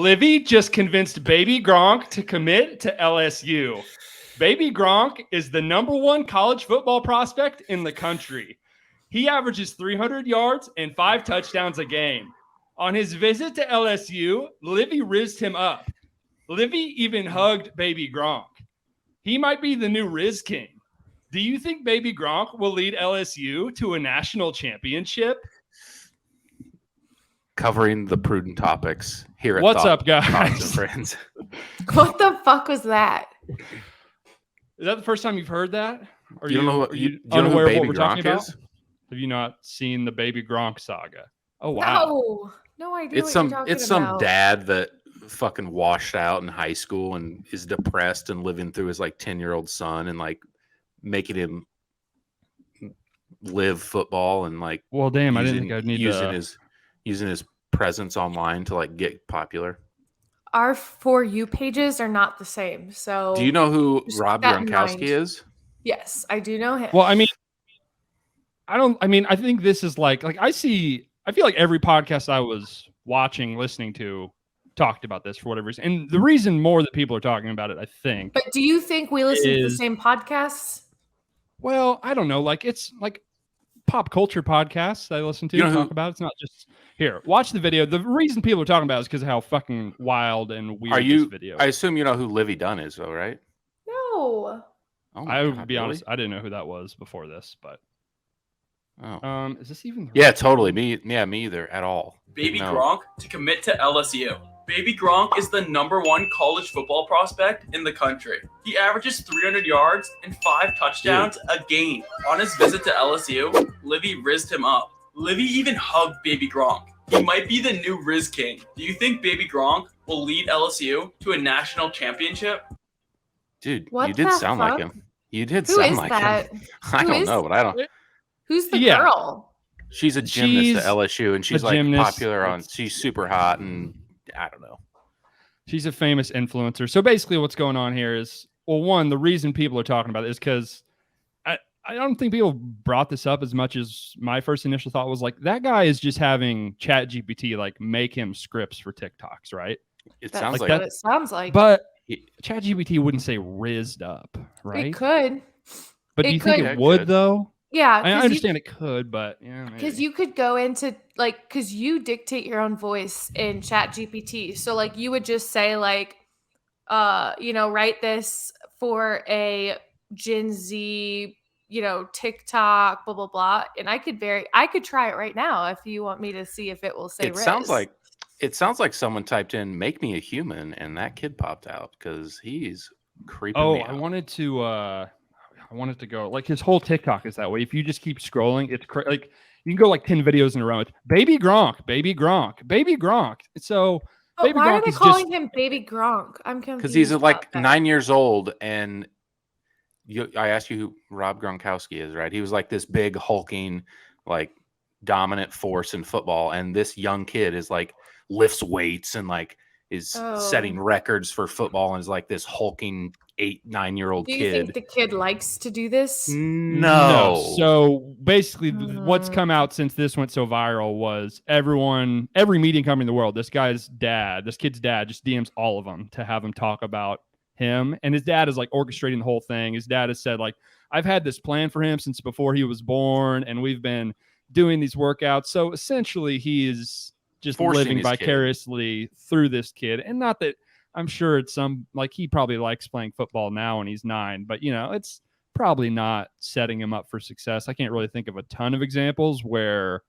Livy just convinced Baby Gronk to commit to LSU. Baby Gronk is the #1 college football prospect in the country. He averages 300 yards and 5 touchdowns a game. On his visit to LSU, Livy rizzed him up. Livy even hugged Baby Gronk. He might be the new Riz King. Do you think Baby Gronk will lead LSU to a national championship? Covering the prudent topics here at What's up, guys? Thoughts and Friends. What the fuck was that? Is that the first time you've heard that? Or You don't know what- are you you don't know who unaware of what Baby we're talking Gronk about? is? Have you not seen the Baby Gronk saga? Oh wow! No idea. It's what you're talking some about. dad that fucking washed out in high school and is depressed and living through his like 10-year-old son and like making him live football and like Well, damn, I didn't think I'd need using his presence online to like get popular. Our For You pages are not the same. So Do you know who just Rob that in Gronkowski mind. is? Yes, I do know him. Well, I think this is like I feel like every podcast I was listening to talked about this for whatever reason. And the reason more that people are talking about it, I think. But do you think we listen to the same podcasts? Well, I don't know. Like it's like pop culture podcasts I listen to talk about. It's not just here. Watch the video. The reason people are talking about it is because of how fucking wild and weird this video is. I assume you know who Livy Dunn is, though, right? No. Oh I would God, be really? honest, I didn't know who that was before this, but is this even Yeah, totally. Me either at all. Baby No. Gronk to commit to LSU. Baby Gronk is the #1 college football prospect in the country. He averages 300 yards and 5 touchdowns a game. On his visit to LSU, Livy rizzed him up. Livy even hugged Baby Gronk. He might be the new Riz King. Do you think Baby Gronk will lead LSU to a national championship? Dude, What you did the sound like fuck? him. You did Who sound is like that? him. I Who don't is- know, but I don't. Who's the Yeah. girl? She's a gymnast She's at LSU, and she's a like gymnast. popular on. She's super hot, and I don't know. she's a famous influencer. So basically what's going on here is, well, one, the reason people are talking about it is because I don't think people brought this up as much as my first initial thought was like, that guy is just having ChatGPT like make him scripts for TikToks, right? It That's sounds what like it sounds like. But He- ChatGPT wouldn't say rizzed up, right? It could. But do it you think could. it It would could. though? Yeah. I understand it could, but yeah, Because maybe. you could go into because you dictate your own voice in Chat GPT. So like you would just say like, write this for a Gen Z, TikTok, blah blah blah. And I could try it right now if you want me to see if it will say. it sounds like someone typed in "make me a human" and that kid popped out because he's creeping me out. I wanted to go like his whole TikTok is that way. If you just keep scrolling, it's like you can go like 10 videos in a row. It's Baby Gronk, Baby Gronk, Baby Gronk. So But Baby why are Gronk they is calling him Baby Gronk? I'm confused. Because he's like about that. 9 years old, and I asked you who Rob Gronkowski is, right? He was like this big hulking, like dominant force in football, and this young kid is like lifts weights and like is setting records for football, and is like this hulking 8-9-year-old Do you kid. think the kid likes to do this? No. So basically, what's come out since this went so viral was every media company in the world, this kid's dad just DMs all of them to have them talk about him. And his dad is like orchestrating the whole thing. His dad has said like, I've had this plan for him since before he was born, and we've been doing these workouts. So essentially he is just Forcing living his kid. vicariously through this kid. And not that I'm sure it's like he probably likes playing football now when he's 9, but it's probably not setting him up for success. I can't really think of a ton of examples where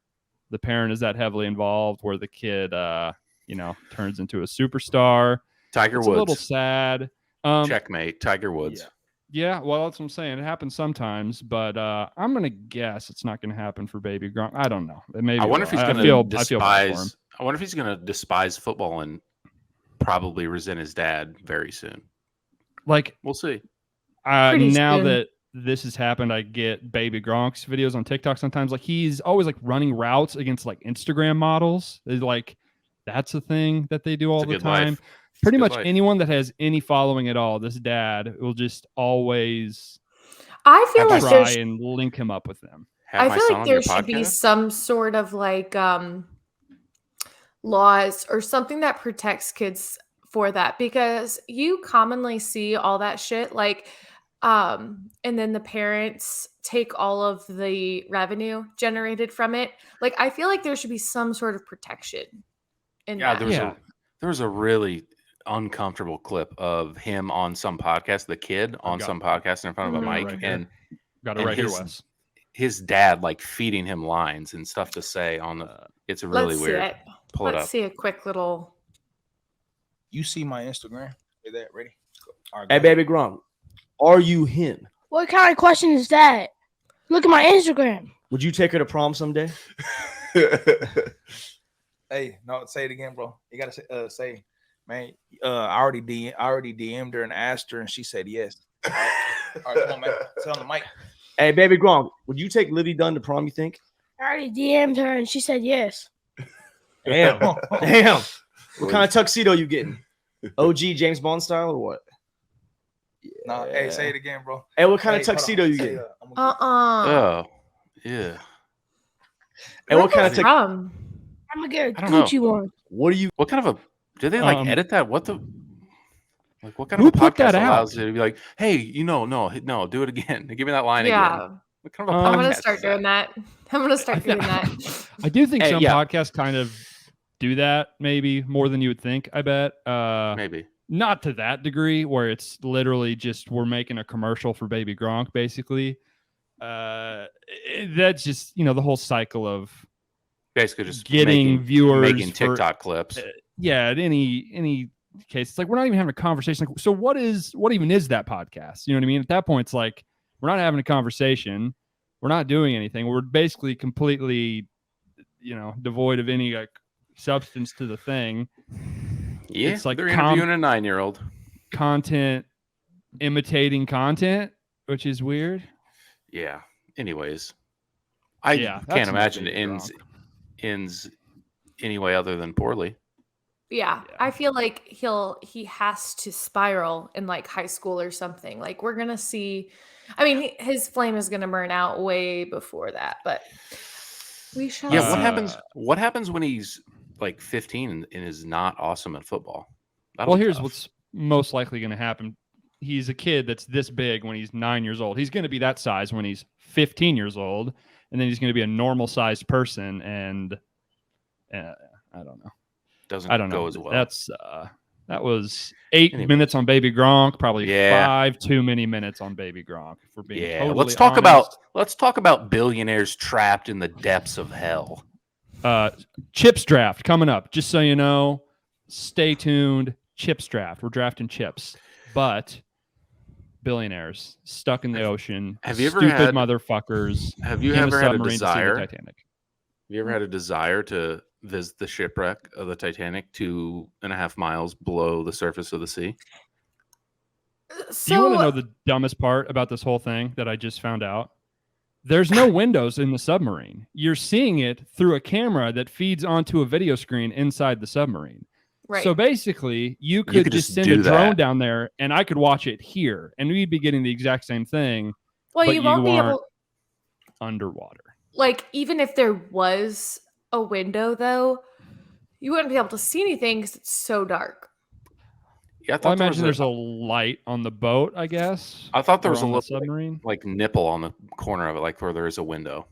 the parent is that heavily involved, where the kid, turns into a superstar. Tiger It's Woods. a little sad. Checkmate. Tiger Woods. Yeah, well, that's what I'm saying. It happens sometimes, but I'm gonna guess it's not gonna happen for Baby Gronk. I don't know. Maybe I wonder if he's I going feel to bad for him. despise. I wonder if he's going to despise football and probably resent his dad very soon. Like, We'll see. Pretty now soon. that this has happened, I get Baby Gronk's videos on TikTok sometimes. Like, he's always like running routes against like Instagram models. It's like that's a thing that they do all It's a the good time. life. It's Pretty a good much life. anyone that has any following at all, this dad will just always I feel like try and link him up with them. Have I my feel son like on there your should be podcast? some sort of laws or something that protects kids for that, because you commonly see all that shit like and then the parents take all of the revenue generated from it. Like I feel like there should be some sort of protection in Yeah, that. there was a really uncomfortable clip of him on some podcast, the kid on got- some podcast in front of a Mhm. mic, Right here. and Got it and right here, Wes. his dad like feeding him lines and stuff to say on the. It's really Let's weird. see it. Pull it Let's up. see a quick little. You see my Instagram? Is that ready? All right, Hey, go baby Gronk, are you him? What kind of question is that? Look at my Instagram. Would you take her to prom someday? ahead. Hey, no, say it again, bro. You gotta say, man. I already DM'd her and asked her, and she said yes. All right, come on, man. Tell on the mic. Hey, baby Gronk, would you take Livy Dunn to prom, you think? I already DM'd her and she said yes. Damn. Damn. What kind of tuxedo you getting? OG James Bond style or what? No, hey, say it again, bro. Hey, what kind of Hey, hold tuxedo on. you Say getting? it, I'm gonna- Oh, yeah. Hey, what kind of tuxedo? From? I'm gonna get I a don't know. Gucci one. What do you? What kind of a? Did they like edit that? What the? Like what kind Who of a put podcast that out? allows you to be like, hey, no, do it again. Give me that line again. Yeah. What kind of a I'm I'm podcast gonna is start that? doing that. I'm gonna start doing that. I do think Hey, some yeah. podcasts kind of do that, maybe more than you would think. I bet. Maybe. Not to that degree, where it's literally just we're making a commercial for Baby Gronk, basically. That's just the whole cycle of Basically, just getting viewers making for- TikTok clips. yeah. In any case, it's like we're not even having a conversation. Like, so what even is that podcast? You know what I mean? At that point, it's like we're not having a conversation. We're not doing anything. We're basically completely, devoid of any like substance to the thing. Yeah, it's like they're interviewing a 9-year-old. Content imitating content, which is weird. Yeah. Anyways, I Yeah, that's can't not imagine it Baby ends any way other than poorly. Yeah, Yeah. I feel like he has to spiral in like high school or something. Like we're gonna see. I mean, his flame is gonna burn out way before that, but we shall. Yeah. see. What happens when he's like 15 and is not awesome at football? That'll Well, be here's tough. what's most likely going to happen. He's a kid that's this big when he's 9 years old. He's going to be that size when he's 15 years old, and then he's going to be a normal sized person. And I don't know. Doesn't I don't go know. as well. That was 8 Anyways. minutes on Baby Gronk. Probably Yeah. 5 too many minutes on Baby Gronk. If we're being Yeah. totally Let's talk honest. about billionaires trapped in the depths of hell. Chips draft coming up. Just so you know, stay tuned. Chips draft. We're drafting chips, but billionaires stuck in the ocean. Have you ever stupid had- submarines Have you in ever had a submarine to see the desire? Titanic. Have you ever had a desire to visit the shipwreck of the Titanic 2.5 miles below the surface of the sea? Do you want to So know the dumbest part about this whole thing that I just found out? There's no windows in the submarine. You're seeing it through a camera that feeds onto a video screen inside the submarine. right. So basically, you could could just just send do a drone that. down there, and I could watch it here, and we'd be getting the exact same thing well, but you won't be aren't able. underwater. Like even if there was a window, though, you wouldn't be able to see anything because it's so dark. Yeah, I Well, I thought there imagine was there's a light on the boat, I guess. I thought there or was a on the little submarine. like nipple on the corner of it, like where there is a window.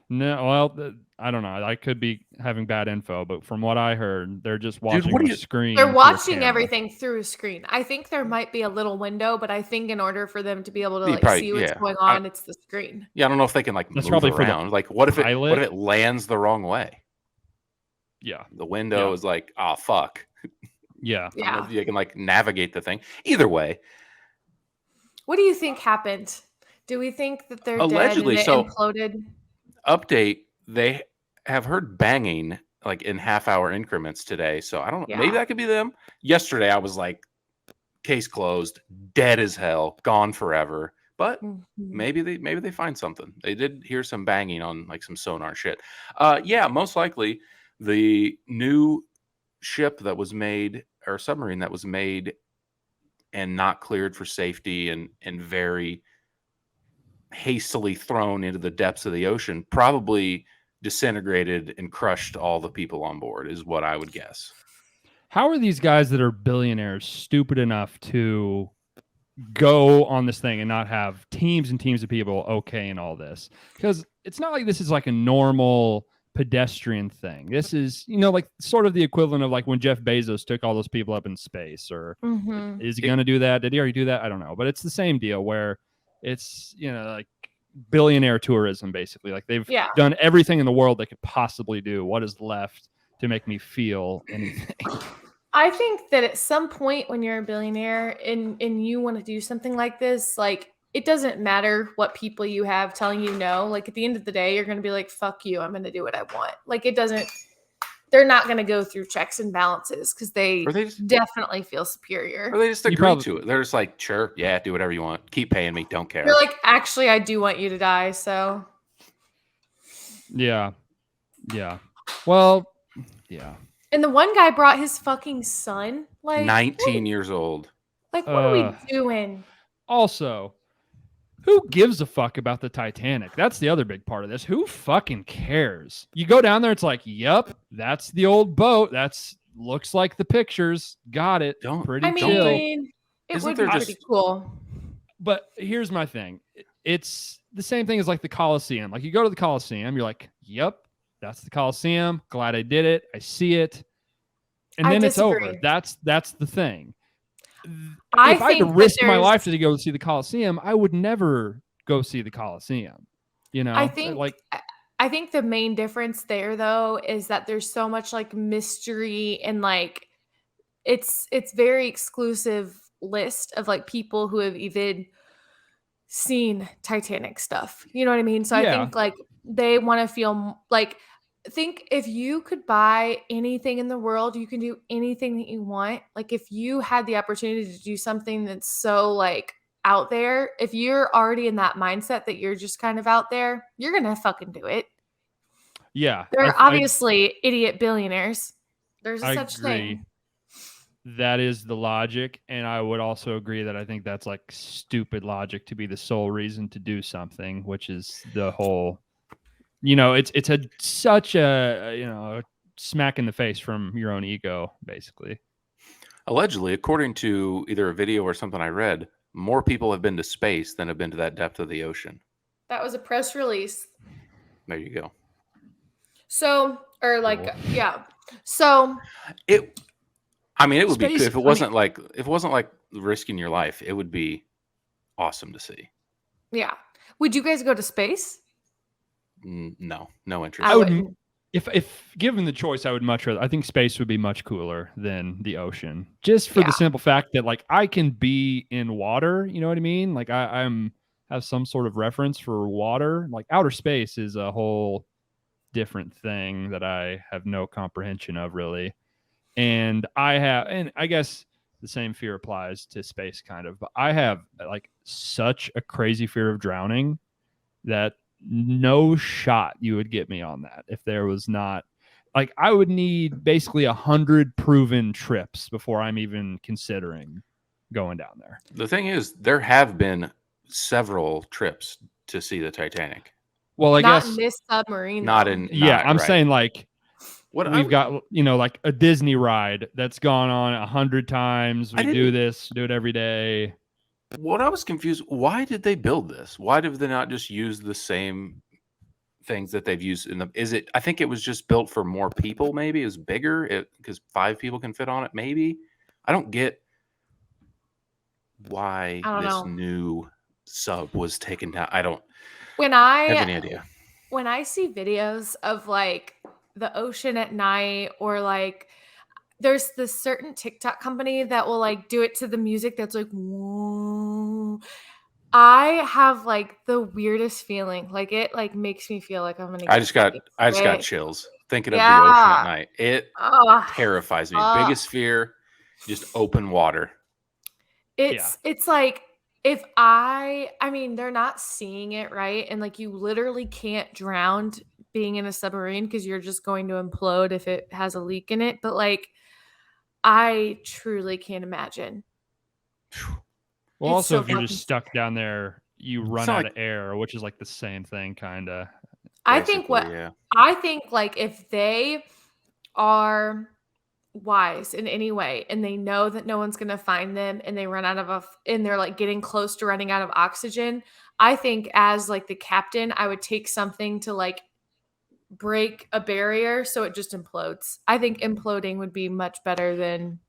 No, well, I don't know. I could be having bad info, but from what I heard, they're just watching what do a you- screen. They're through a watching camera. everything through a screen. I think there might be a little window, but I think in order for them to be able to You like probably- see what's yeah. going on, it's the screen. Yeah, I don't know if they can like That's move probably for the around. Like, what if pilot. it lands the wrong way? Yeah, The window Yeah. is like, oh fuck. yeah. I don't know Yeah. if you can like navigate the thing. Either way, What do you think happened? Do we think that they're Allegedly, dead and it imploded? update, they have heard banging like in half-hour increments today. So I don't know. Maybe Yeah. that could be them. Yesterday, I was like, case closed, dead as hell, gone forever. But Mhm. maybe they find something. They did hear some banging on like some sonar shit. Yeah, most likely the new ship that was made or submarine that was made and not cleared for safety and very hastily thrown into the depths of the ocean probably disintegrated and crushed all the people on board, is what I would guess. How are these guys that are billionaires stupid enough to go on this thing and not have teams and teams of people okay in all this? Because it's not like this is like a normal pedestrian thing. This is, like sort of the equivalent of like when Jeff Bezos took all those people up in space, or is he going to do that? Did he already do that? I don't know. But it's the same deal where it's, like billionaire tourism, basically. Like they've done everything in the world they could possibly do. What is left to make me feel anything? I think that at some point when you're a billionaire and you want to do something like this, like it doesn't matter what people you have telling you no. Like at the end of the day, you're going to be like, fuck you. I'm going to do what I want. Like they're not going to go through checks and balances because they definitely feel superior. Or they just agree to it. They're just like, sure, yeah, do whatever you want. Keep paying me. Don't care. You're like, actually, I do want you to die. So. Yeah. Yeah. Well, yeah. And the one guy brought his fucking son. Like 19 years old. Like, what are we doing? Also, who gives a fuck about the Titanic? That's the other big part of this. Who fucking cares? You go down there, it's like, yep, that's the old boat. Looks like the pictures. Got it. Pretty chill. It would be pretty cool. But here's my thing. It's the same thing as like the Coliseum. Like you go to the Coliseum, you're like, yep, that's the Coliseum. Glad I did it. I see it. And then it's over. That's the thing. If I had to risk my life to go see the Coliseum, I would never go see the Coliseum. I think the main difference there though is that there's so much like mystery and like it's very exclusive list of like people who have even seen Titanic stuff. You know what I mean? So I think like they want to feel like think if you could buy anything in the world, you can do anything that you want. Like if you had the opportunity to do something that's so like out there, if you're already in that mindset that you're just kind of out there, you're going to fucking do it. Yeah. They're obviously idiot billionaires. There's a such thing. That is the logic. And I would also agree that I think that's like stupid logic to be the sole reason to do something, which is the whole, it's such a smack in the face from your own ego, basically. Allegedly, according to either a video or something I read, more people have been to space than have been to that depth of the ocean. That was a press release. There you go. So, or like, cool. Yeah. So it would be if it wasn't like risking your life, it would be awesome to see. Yeah. Would you guys go to space? No interest. I would, if given the choice, I would much rather. I think space would be much cooler than the ocean, just for the simple fact that like I can be in water. You know what I mean? Like I have some sort of reference for water. Like outer space is a whole different thing that I have no comprehension of really. And I guess the same fear applies to space kind of, but I have like such a crazy fear of drowning that no shot you would get me on that. If there was not like, I would need basically 100 proven trips before I'm even considering going down there. The thing is, there have been several trips to see the Titanic. Well, I guess in this submarine. I'm saying like we've got, like a Disney ride that's gone on 100 times. We do it every day. What I was confused, why did they build this? Why did they not just use the same things that they've used in the, I think it was just built for more people. Maybe it was bigger because 5 people can fit on it. Maybe I don't get why this new sub was taken down. I don't have any idea. When I see videos of like the ocean at night or like there's this certain TikTok company that will like do it to the music that's like, whoa. I have like the weirdest feeling. Like it like makes me feel like I'm gonna. I just got chills thinking of the ocean at night. It terrifies me. Biggest fear, just open water. It's like if I mean they're not seeing it right, and like you literally can't drown being in a submarine because you're just going to implode if it has a leak in it. But like. I truly can't imagine. Well, also, if you're just stuck down there, you run out of air, which is like the same thing, kind of. I think Yeah. I think like if they are wise in any way and they know that no one's going to find them and they run out of and they're like getting close to running out of oxygen, I think as like the captain, I would take something to like break a barrier so it just implodes. I think imploding would be much better than.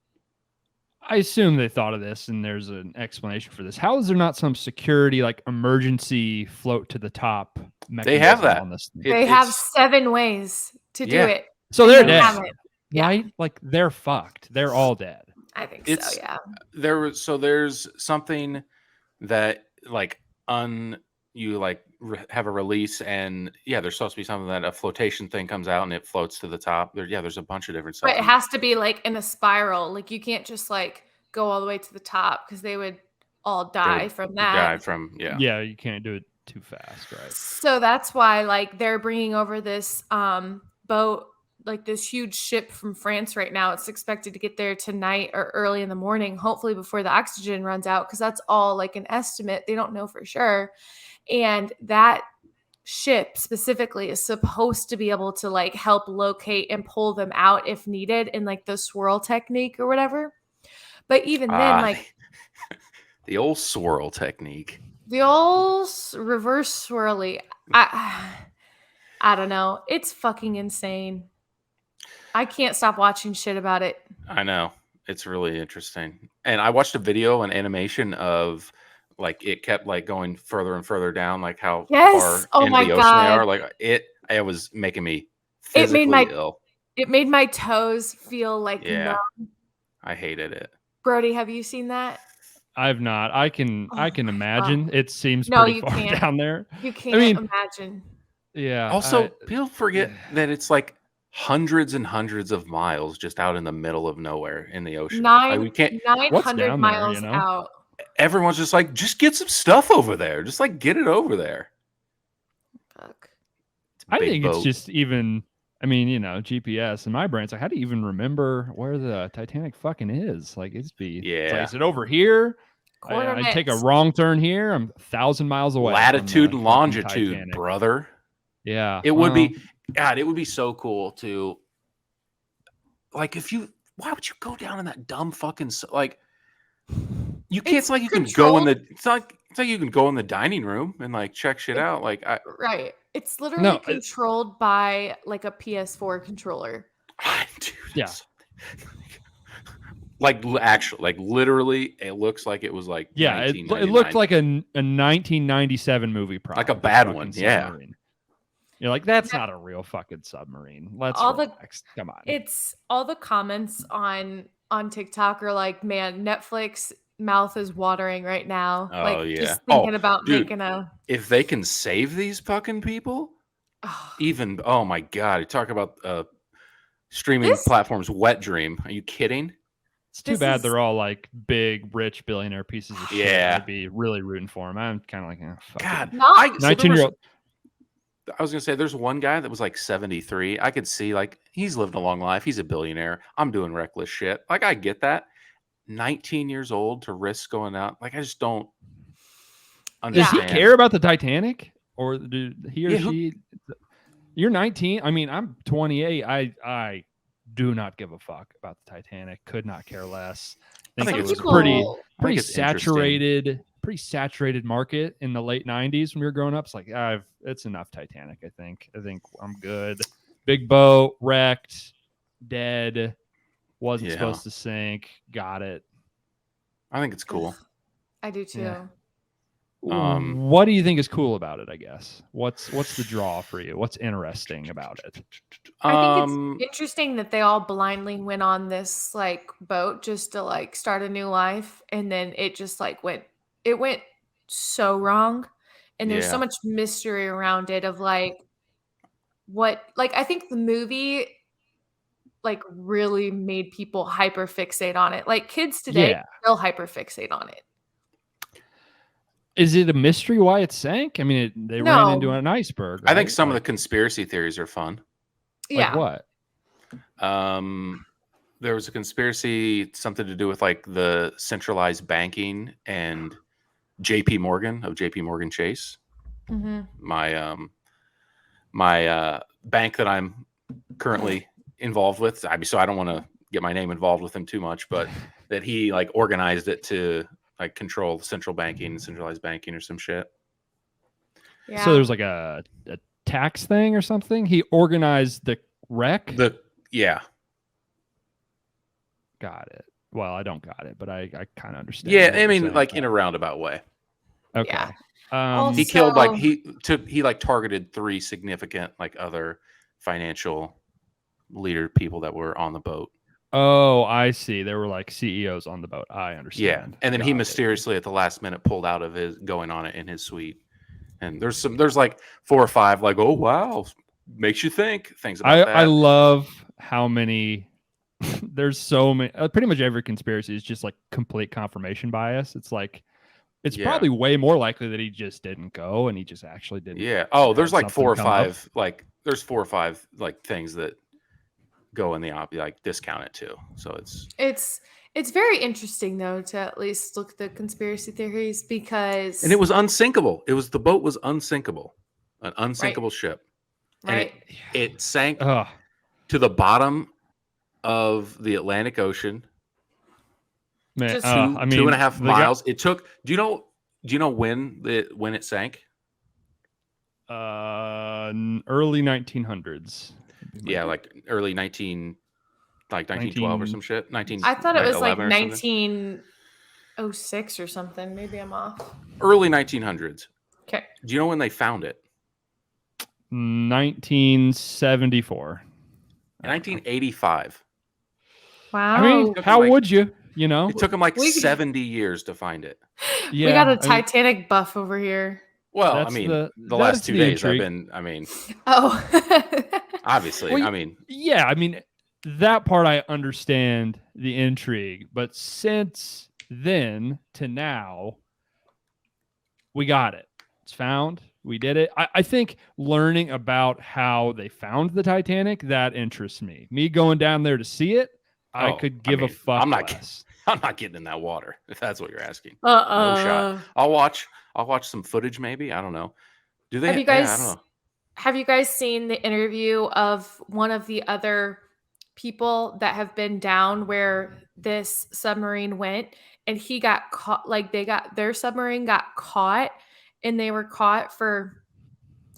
I assume they thought of this and there's an explanation for this. How is there not some security, like emergency float to the top mechanism They have that. on this thing? They have 7 ways to do it. So and they're they dead, haven't. Yeah. right? Like they're fucked. They're all dead. I think It's- so, yeah. There's something that like you like have a release, and there's supposed to be something that a flotation thing comes out and it floats to the top. There's a bunch of different stuff. But it has to be like in a spiral. Like you can't just like go all the way to the top because they would all die from that. Die from Yeah, you can't do it too fast, right? So that's why like they're bringing over this boat, like this huge ship from France right now. It's expected to get there tonight or early in the morning, hopefully before the oxygen runs out, because that's all like an estimate. They don't know for sure. And that ship specifically is supposed to be able to like help locate and pull them out if needed in like the swirl technique or whatever. But even then, like the old swirl technique, the old reverse swirly, I don't know. It's fucking insane. I can't stop watching shit about it. I know, it's really interesting. And I watched a video, an animation of like it kept like going further and further down, like how far into the ocean they are. Like it was making me physically ill. It made my toes feel like numb. I hated it. Brody, have you seen that? I've not. I can imagine. God. It seems pretty far can't. down there. You can't imagine. Yeah. Also, people forget that it's like hundreds and hundreds of miles just out in the middle of nowhere in the ocean. We can't. 900 miles out. Everyone's just like, just get some stuff over there. Just like get it over there. Fuck. I think it's just even. I mean, GPS in my brain. It's like, how do you even remember where the Titanic fucking is? Like, it's like, is it over here? I take a wrong turn here. I'm 1,000 miles away. Latitude and longitude, brother. Yeah, it would be. God, it would be so cool to. Like, why would you go down in that dumb fucking like? You can't. It's like you can go in the. It's like you can go in the dining room and like check shit out. Like right. It's literally controlled by like a PS4 controller. Dude, yeah. Like actually, like literally, it looks like it was like it looked like a 1997 movie, probably like a bad one. Submarine. You're like, that's not a real fucking submarine. Let's relax. Come on. It's all the comments on TikTok are like, man, Netflix mouth is watering right now. Oh, like yeah. just thinking about making a. If they can save these fucking people, even oh my god, you talk about streaming platforms wet dream. Are you kidding? It's too bad they're all like big, rich billionaire pieces of shit. I'd be really rooting for them. I'm kind of like, fuck God, 19-year-old. I was gonna say there's one guy that was like 73. I could see like he's lived a long life. He's a billionaire. I'm doing reckless shit. Like I get that. 19 years old to risk going out. Like I just don't understand. Does he care about the Titanic, or do he or she? You're 19. I mean, I'm 28. I do not give a fuck about the Titanic. Could not care less. I think it was pretty saturated. Pretty saturated market in the late 90s when we were growing up. It's like it's enough Titanic. I think I'm good. Big boat, wrecked, dead, wasn't supposed to sink. Got it. I think it's cool. I do too. Yeah. What do you think is cool about it? I guess what's the draw for you? What's interesting about it? I think it's interesting that they all blindly went on this like boat just to like start a new life, and then it just like went so wrong, and there's so much mystery around it of like what, like I think the movie like really made people hyper fixate on it. Like kids today still hyper fixate on it. Is it a mystery why it sank? I mean, they ran into an iceberg. Right? I think some of the conspiracy theories are fun. Yeah. Like what? There was a conspiracy, something to do with like the centralized banking and JP Morgan of JP Morgan Chase. Mm-hmm. My my bank that I'm currently involved with. So I don't want to get my name involved with him too much, but that he like organized it to like control central banking, centralized banking, or some shit. Yeah. So there's like a tax thing or something. He organized the wreck. Yeah. Got it. Well, I don't got it, but I kind of understand. Yeah, what I you're mean, saying. like in a roundabout way. Okay. Yeah. Um, He killed like Also- he like targeted 3 significant like other financial leader people that were on the boat. Oh, I see. There were like CEOs on the boat. I Yeah, understand. and then he Got it. mysteriously at the last minute pulled out of his going on it in his suite. And there's like 4 or 5 like, oh wow, makes you think things about that. I love how many. There's so many. Pretty much every conspiracy is just like complete confirmation bias. It's like it's Yeah. probably way more likely that he just didn't go and he just actually didn't. Yeah. Oh, there's have like 4 or something come up. 5 like there's 4 or 5 like things that go in the like discount it too. So It's very interesting though to at least look at the conspiracy theories because and it was unsinkable. The boat was unsinkable, an unsinkable ship, right. and it sank Ugh. to the bottom of the Atlantic Ocean. Man, Just- I mean, 2.5 the guy- miles. It took. Do you know when it sank? Early 1900s. Yeah, like early 1912 or some shit. 19. I thought it was like 11 or something. 1906 or something. Maybe I'm off. Early 1900s. Okay. Do you know when they found it? 1974. 1985. Wow. I mean, took how like- would you? You know? It took them like We could- 70 years to find it. Yeah, we got a I mean, Titanic buff over here. Well, I That's mean, the- the that last is 2 the days intrigue. I've been. I mean, Oh. obviously. Well, I mean, yeah, I mean, that part I understand the intrigue, but since then to now, we got it. It's found. We did it. I think learning about how they found the Titanic, that interests me. Me going down there to see it, I Oh, could I give mean, a fuck I'm not- less. I'm not getting in that water if that's what you're asking. No shot. I'll watch some footage maybe. I don't know. Do they? Have you yeah, I guys don't know. have you guys seen the interview of one of the other people that have been down where this submarine went and he got caught like their submarine got caught and they were caught for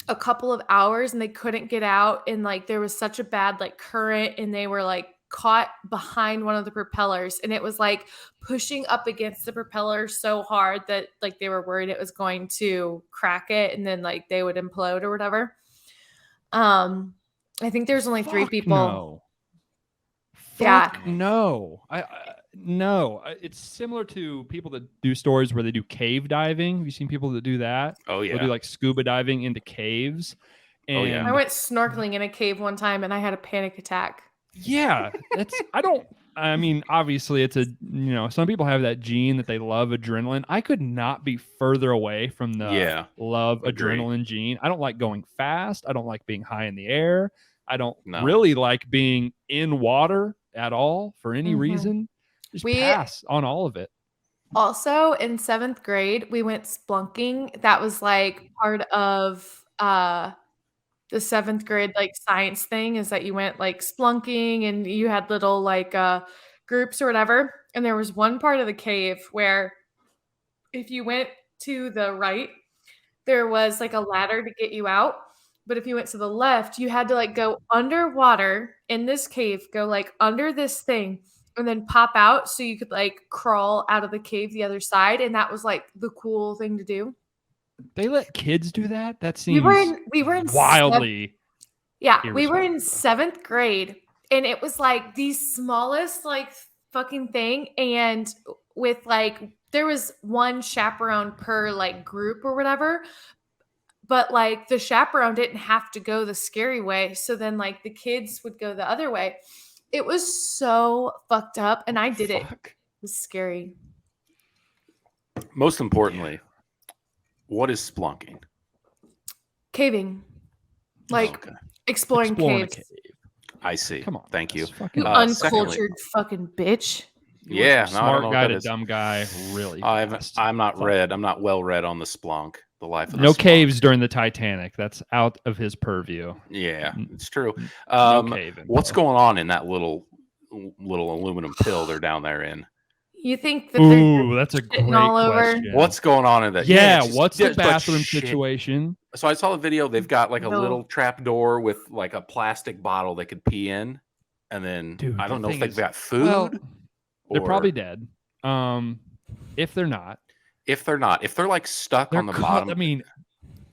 a couple of hours and they couldn't get out and like there was such a bad like current and they were like caught behind one of the propellers and it was like pushing up against the propeller so hard that like they were worried it was going to crack it and then like they would implode or whatever. I think there's only 3 Fuck people. No. Yeah. Fuck no. No. It's similar to people that do stories where they do cave diving. Have you seen people that do that? Oh They'll yeah. do like scuba diving into caves. And Oh, yeah. I went snorkeling in a cave one time and I had a panic attack. yeah, I mean, obviously it's some people have that gene that they love adrenaline. I could not be further away from the Yeah. love Agree. adrenaline gene. I don't like going fast. I don't like being high in the air. I don't No. really like being in water at all for any Mhm. reason. Just We- pass on all of it. Also, in 7th grade, we went splunking. That was like part of the 7th grade like science thing is that you went like splunking and you had little like groups or whatever. And there was one part of the cave where if you went to the right, there was like a ladder to get you out. But if you went to the left, you had to like go underwater in this cave, go like under this thing and then pop out so you could like crawl out of the cave the other side. And that was like the cool thing to do. They let kids do that? That We seems were in wildly. Yeah, we were in irresponsible. 7th grade and it was like the smallest like fucking thing. And with like, there was one chaperone per like group or whatever. But like the chaperone didn't have to go the scary way. So then like the kids would go the other way. It was so fucked up. And I did it. It Fuck. was scary. Most importantly, what is splunking? Caving. Like Okay. exploring Exploring a caves. cave. I see. Come on. Thank you. that's fucking- You Secondly- uncultured fucking bitch. Yeah, no, I don't smart know guy what to that is. dumb guy. Really, I'm fast. not Fuck. read. I'm not well read on the splunk. the life of No the caves sponge. during the Titanic. That's out of his purview. Yeah, it's true. No cave What's info. going on in that little aluminum pill they're down there in? You think that they're Ooh, that's a shitting great all over? question. What's going on in that? Yeah, it's just- what's the there's, like, bathroom shit. situation? So I saw the video. They've got like a No. little trap door with like a plastic bottle they could pee in, and then Dude, I don't the know if thing they've is- got food. Well, they're or- probably dead. If they're not, If they're not, if they're like stuck they're on the bottom. I mean,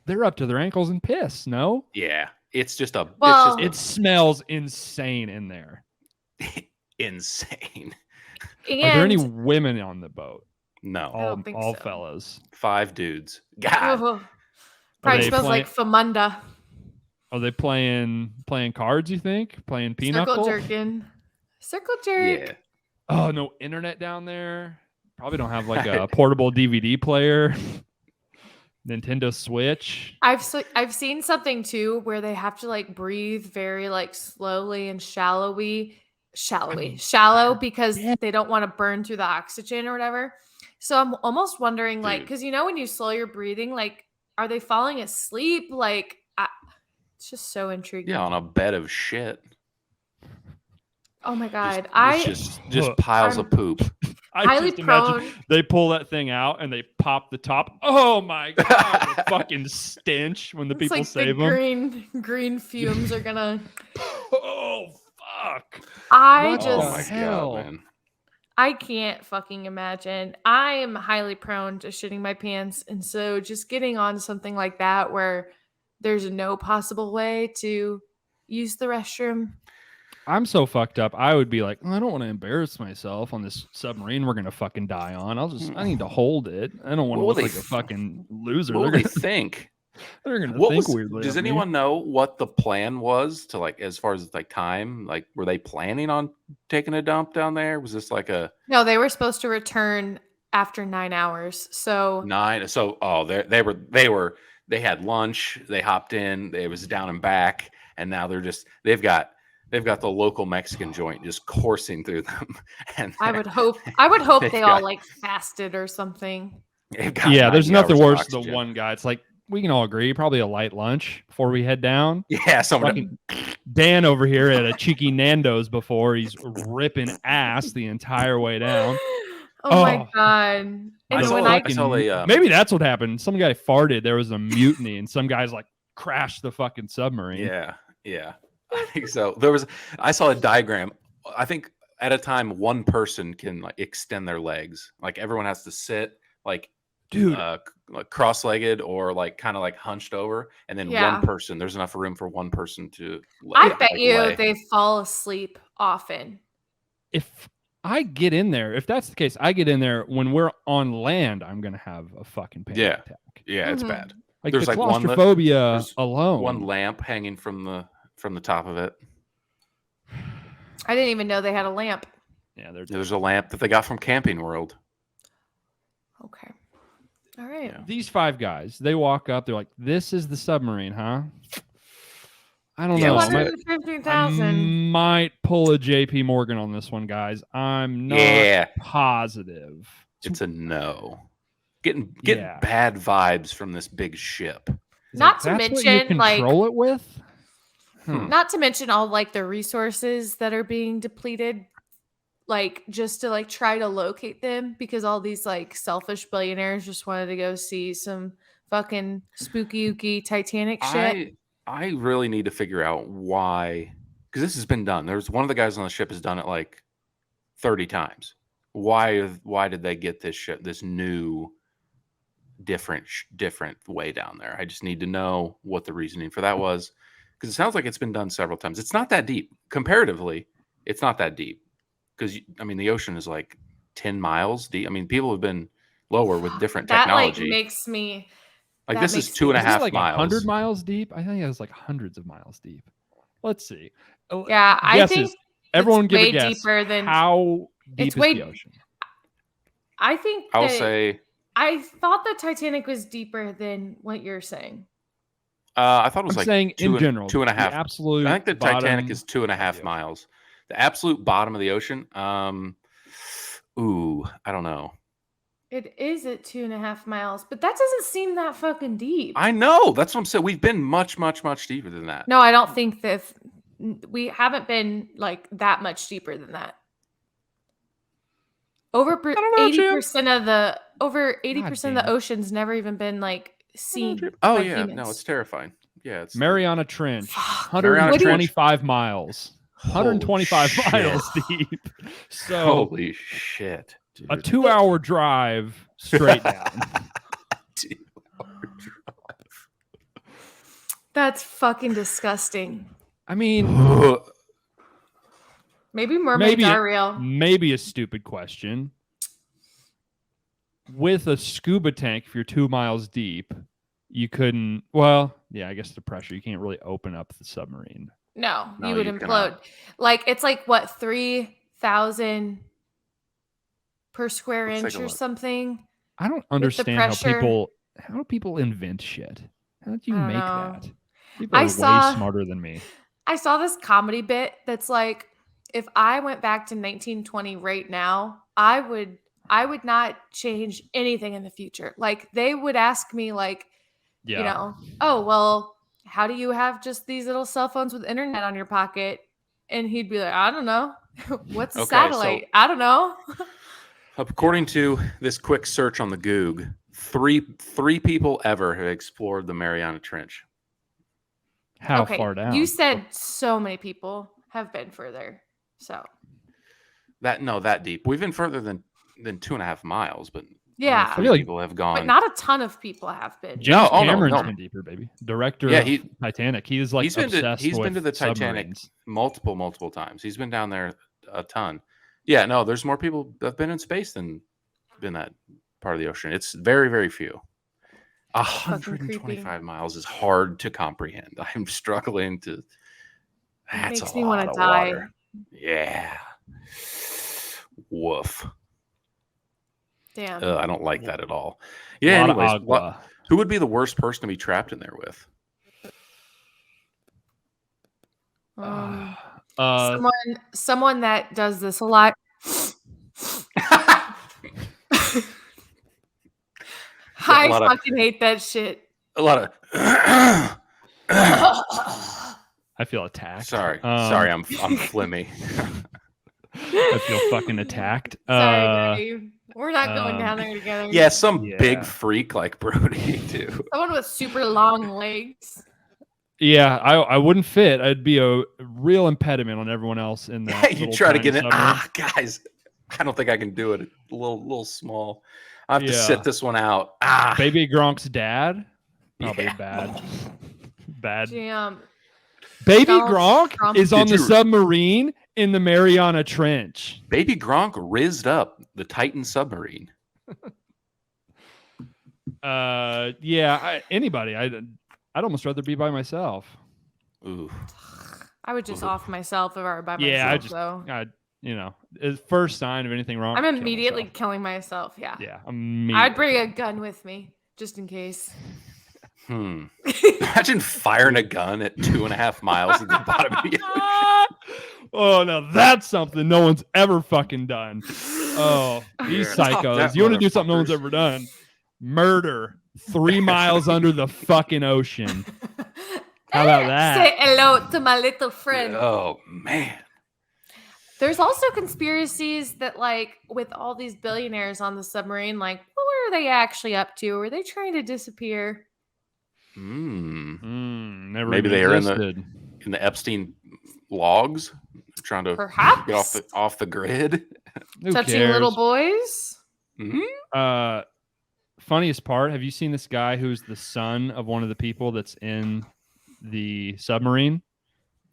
they're up to their ankles in piss. No, yeah, it's just a. Well- it smells insane in there. insane. And Are there any women on the boat? No, All, don't think all so. fellas. 5 dudes. God, Ugh. Probably they smells playing- like Famunda. Are they playing cards? You think playing Circle pinochle? jerkin. Circle jerk. yeah. Oh, no internet down there. Probably don't have like a portable DVD player. Nintendo Switch. I've seen something too where they have to like breathe very like slowly and shallow because yeah. they don't want to burn through the oxygen or whatever. So I'm almost wondering like, Dude. because you know when you slow your breathing, like are they falling asleep? Like it's just so intriguing. Yeah, on a bed of shit. Oh my god, It's just piles of I'm- poop. I highly just imagine prone. they pull that thing out and they pop the top. Oh my god, the fucking stench when the It's people like save the them. green fumes are gonna. Oh fuck! I What the Oh just my hell? god, man. I can't fucking imagine. I am highly prone to shitting my pants. And so just getting on something like that where there's no possible way to use the restroom. I'm so fucked up. I would be like, I don't want to embarrass myself on this submarine we're gonna fucking die on. I need to hold it. I don't want to What will look they like a fucking loser. What They're do they gonna, think? they're gonna What think was? weirdly. Does of me. anyone know what the plan was to like as far as like time? Like, were they planning on taking a dump down there? Was this like a No, they were supposed to return after 9 hours. So 9? So they had lunch. They hopped in. It was down and back, and now they've got the local Mexican joint just coursing through them. And I would hope They've they all got- like fasted or something. they've got Yeah, there's 90 nothing hours of worse than oxygen. one guy. It's like we can all agree, probably a light lunch before we head down. Yeah, someone. Fucking Dan over here at a cheeky Nando's before he's ripping ass the entire way down. Oh my Oh. god. And I then saw when that. I I saw a, maybe that's what happened. Some guy farted. There was a mutiny, and some guys like crashed the fucking submarine. Yeah, I think so. I saw a diagram. I think at a time one person can like extend their legs. Like everyone has to sit like Dude, like cross-legged or like kind of like hunched over, and then Yeah. one person. There's enough room for one person to. I like, bet you lay. they fall asleep often. if I get in there, if that's the case, I get in there when we're on land, I'm gonna have a fucking panic Yeah. attack. Yeah, it's Mhm. bad. Like There's the like one claustrophobia there's alone. One lamp hanging from the top of it. I didn't even know they had a lamp. Yeah, they're There's a lamp that they got from Camping World. Okay. All right. Yeah. these 5 guys. They walk up. They're like, "This is the submarine, huh?" I don't Yeah, know. let's do I it. 250,000. might pull a JP Morgan on this one, guys. I'm not Yeah, positive. it's a no. Getting Yeah. bad vibes from this big ship. It's Not to that's what you mention, like- control it with. Not to mention all like the resources that are being depleted, like just to like try to locate them because all these like selfish billionaires just wanted to go see some fucking spooky ooky Titanic shit. I really need to figure out why, because this has been done. There's one of the guys on the ship has done it like 30 times. Why did they get this ship, this new different way down there? I just need to know what the reasoning for that was, because it sounds like it's been done several times. It's not that deep comparatively. It's not that deep because I mean the ocean is like 10 miles deep. I mean people have been lower with different That technology. like makes me Like that this is makes two and a me- Is it half like miles. 100 miles deep? I think it was like hundreds of miles deep. Let's see. yeah, I Guesses. think Everyone give way a guess. deeper than- How deep It's is way- the ocean? I think I'll that- say I thought the Titanic was deeper than what you're saying. I thought it was I'm like saying in two general, and a the half. absolute. I think the Titanic bottom is 2.5 of the miles. The absolute bottom of the ocean. I don't know. It is at 2.5 miles, but that doesn't seem that fucking deep. I know. That's what I'm saying. We've been much, much, much deeper than that. No, I don't think that we haven't been like that much deeper than that. Over 80% of the ocean's never even been like seen. Oh by yeah, humans. no, it's terrifying. Yeah, it's Mariana Trench, Fuck. 125 miles. Holy 125 shit. miles deep. So Holy shit. Dude. a 2-hour drive straight down. That's fucking disgusting. I mean, Maybe mermaids are Oh. real. maybe a stupid question. With a scuba tank, if you're 2 miles deep, you couldn't. Well, yeah, I guess the pressure. You can't really open up the submarine. No, No, you would you implode. cannot. Like it's like what 3,000 per square Let's inch take a or look. something. I don't understand how pressure- people invent shit. How did you I don't make know. that? People are way saw- smarter than me. I saw this comedy bit that's like, if I went back to 1920 right now, I would not change anything in the future. Like they would ask me like, Yeah. you know, oh, well, how do you have just these little cell phones with internet on your pocket? And he'd be like, I don't know. What's a Okay, satellite? I don't know. According to this quick search on the Goog, three people ever have explored the Mariana Trench. How Okay, far down? you said so many people have been further. So That deep. We've been further than 2.5 miles, but yeah, I feel like- people have gone. but not a ton of people have been. James No, oh, no, Cameron's no. been deeper, baby. Director Yeah, of Titanic. He is like he's been to obsessed with the Titanic submarines. multiple times. He's been down there a ton. Yeah, no, there's more people that have been in space than been that part of the ocean. It's very, very few. Fucking creepy. 125 miles is hard to comprehend. I'm struggling to. That's makes a me lot wanna of die. water. Yeah. Woof. Damn. I don't like that at all. A Yeah. lot of Anyways, agua. who would be the worst person to be trapped in there with? Someone that does this a lot. I lot of- fucking hate that shit. A lot of. I feel attacked. Sorry, I'm flimmy. I feel fucking attacked. Sorry, Dave. We're not going down um, there together. Yeah, some Yeah. big freak like Brody too. Someone with super long legs. Yeah, I wouldn't fit. I'd be a real impediment on everyone else in that. You little try to tiny get in. submarine. Guys, I don't think I can do it. A little small. I have to Yeah. sit this one out. Baby Gronk's dad. Probably Yeah. bad. Damn. Baby Donald Gronk Trump. is on Did the you- submarine in the Mariana Trench. Baby Gronk rizzed up the Titan submarine. Yeah. Anybody. I'd almost rather be by myself. Ooh. I would just off myself if I were by Yeah, myself, though. As first sign of anything wrong. I'm kill immediately myself. killing myself. Yeah. Yeah, immediately. I'd bring a gun with me just in case. Imagine firing a gun at 2.5 miles at the bottom of the ocean. Oh, no, that's something no one's ever fucking done. Oh, these Yeah. Stop psychos. that, You want to do something no one's motherfuckers. ever done? Murder 3 miles under the fucking ocean. How about that? Say hello to my little friend. Oh man. There's also conspiracies that, like, with all these billionaires on the submarine, like, what were they actually up to? Were they trying to disappear? Never Maybe even they are existed. in the Epstein logs, trying to Perhaps. get off the grid. Who Touching cares? little boys? Funniest part, have you seen this guy who's the son of one of the people that's in the submarine?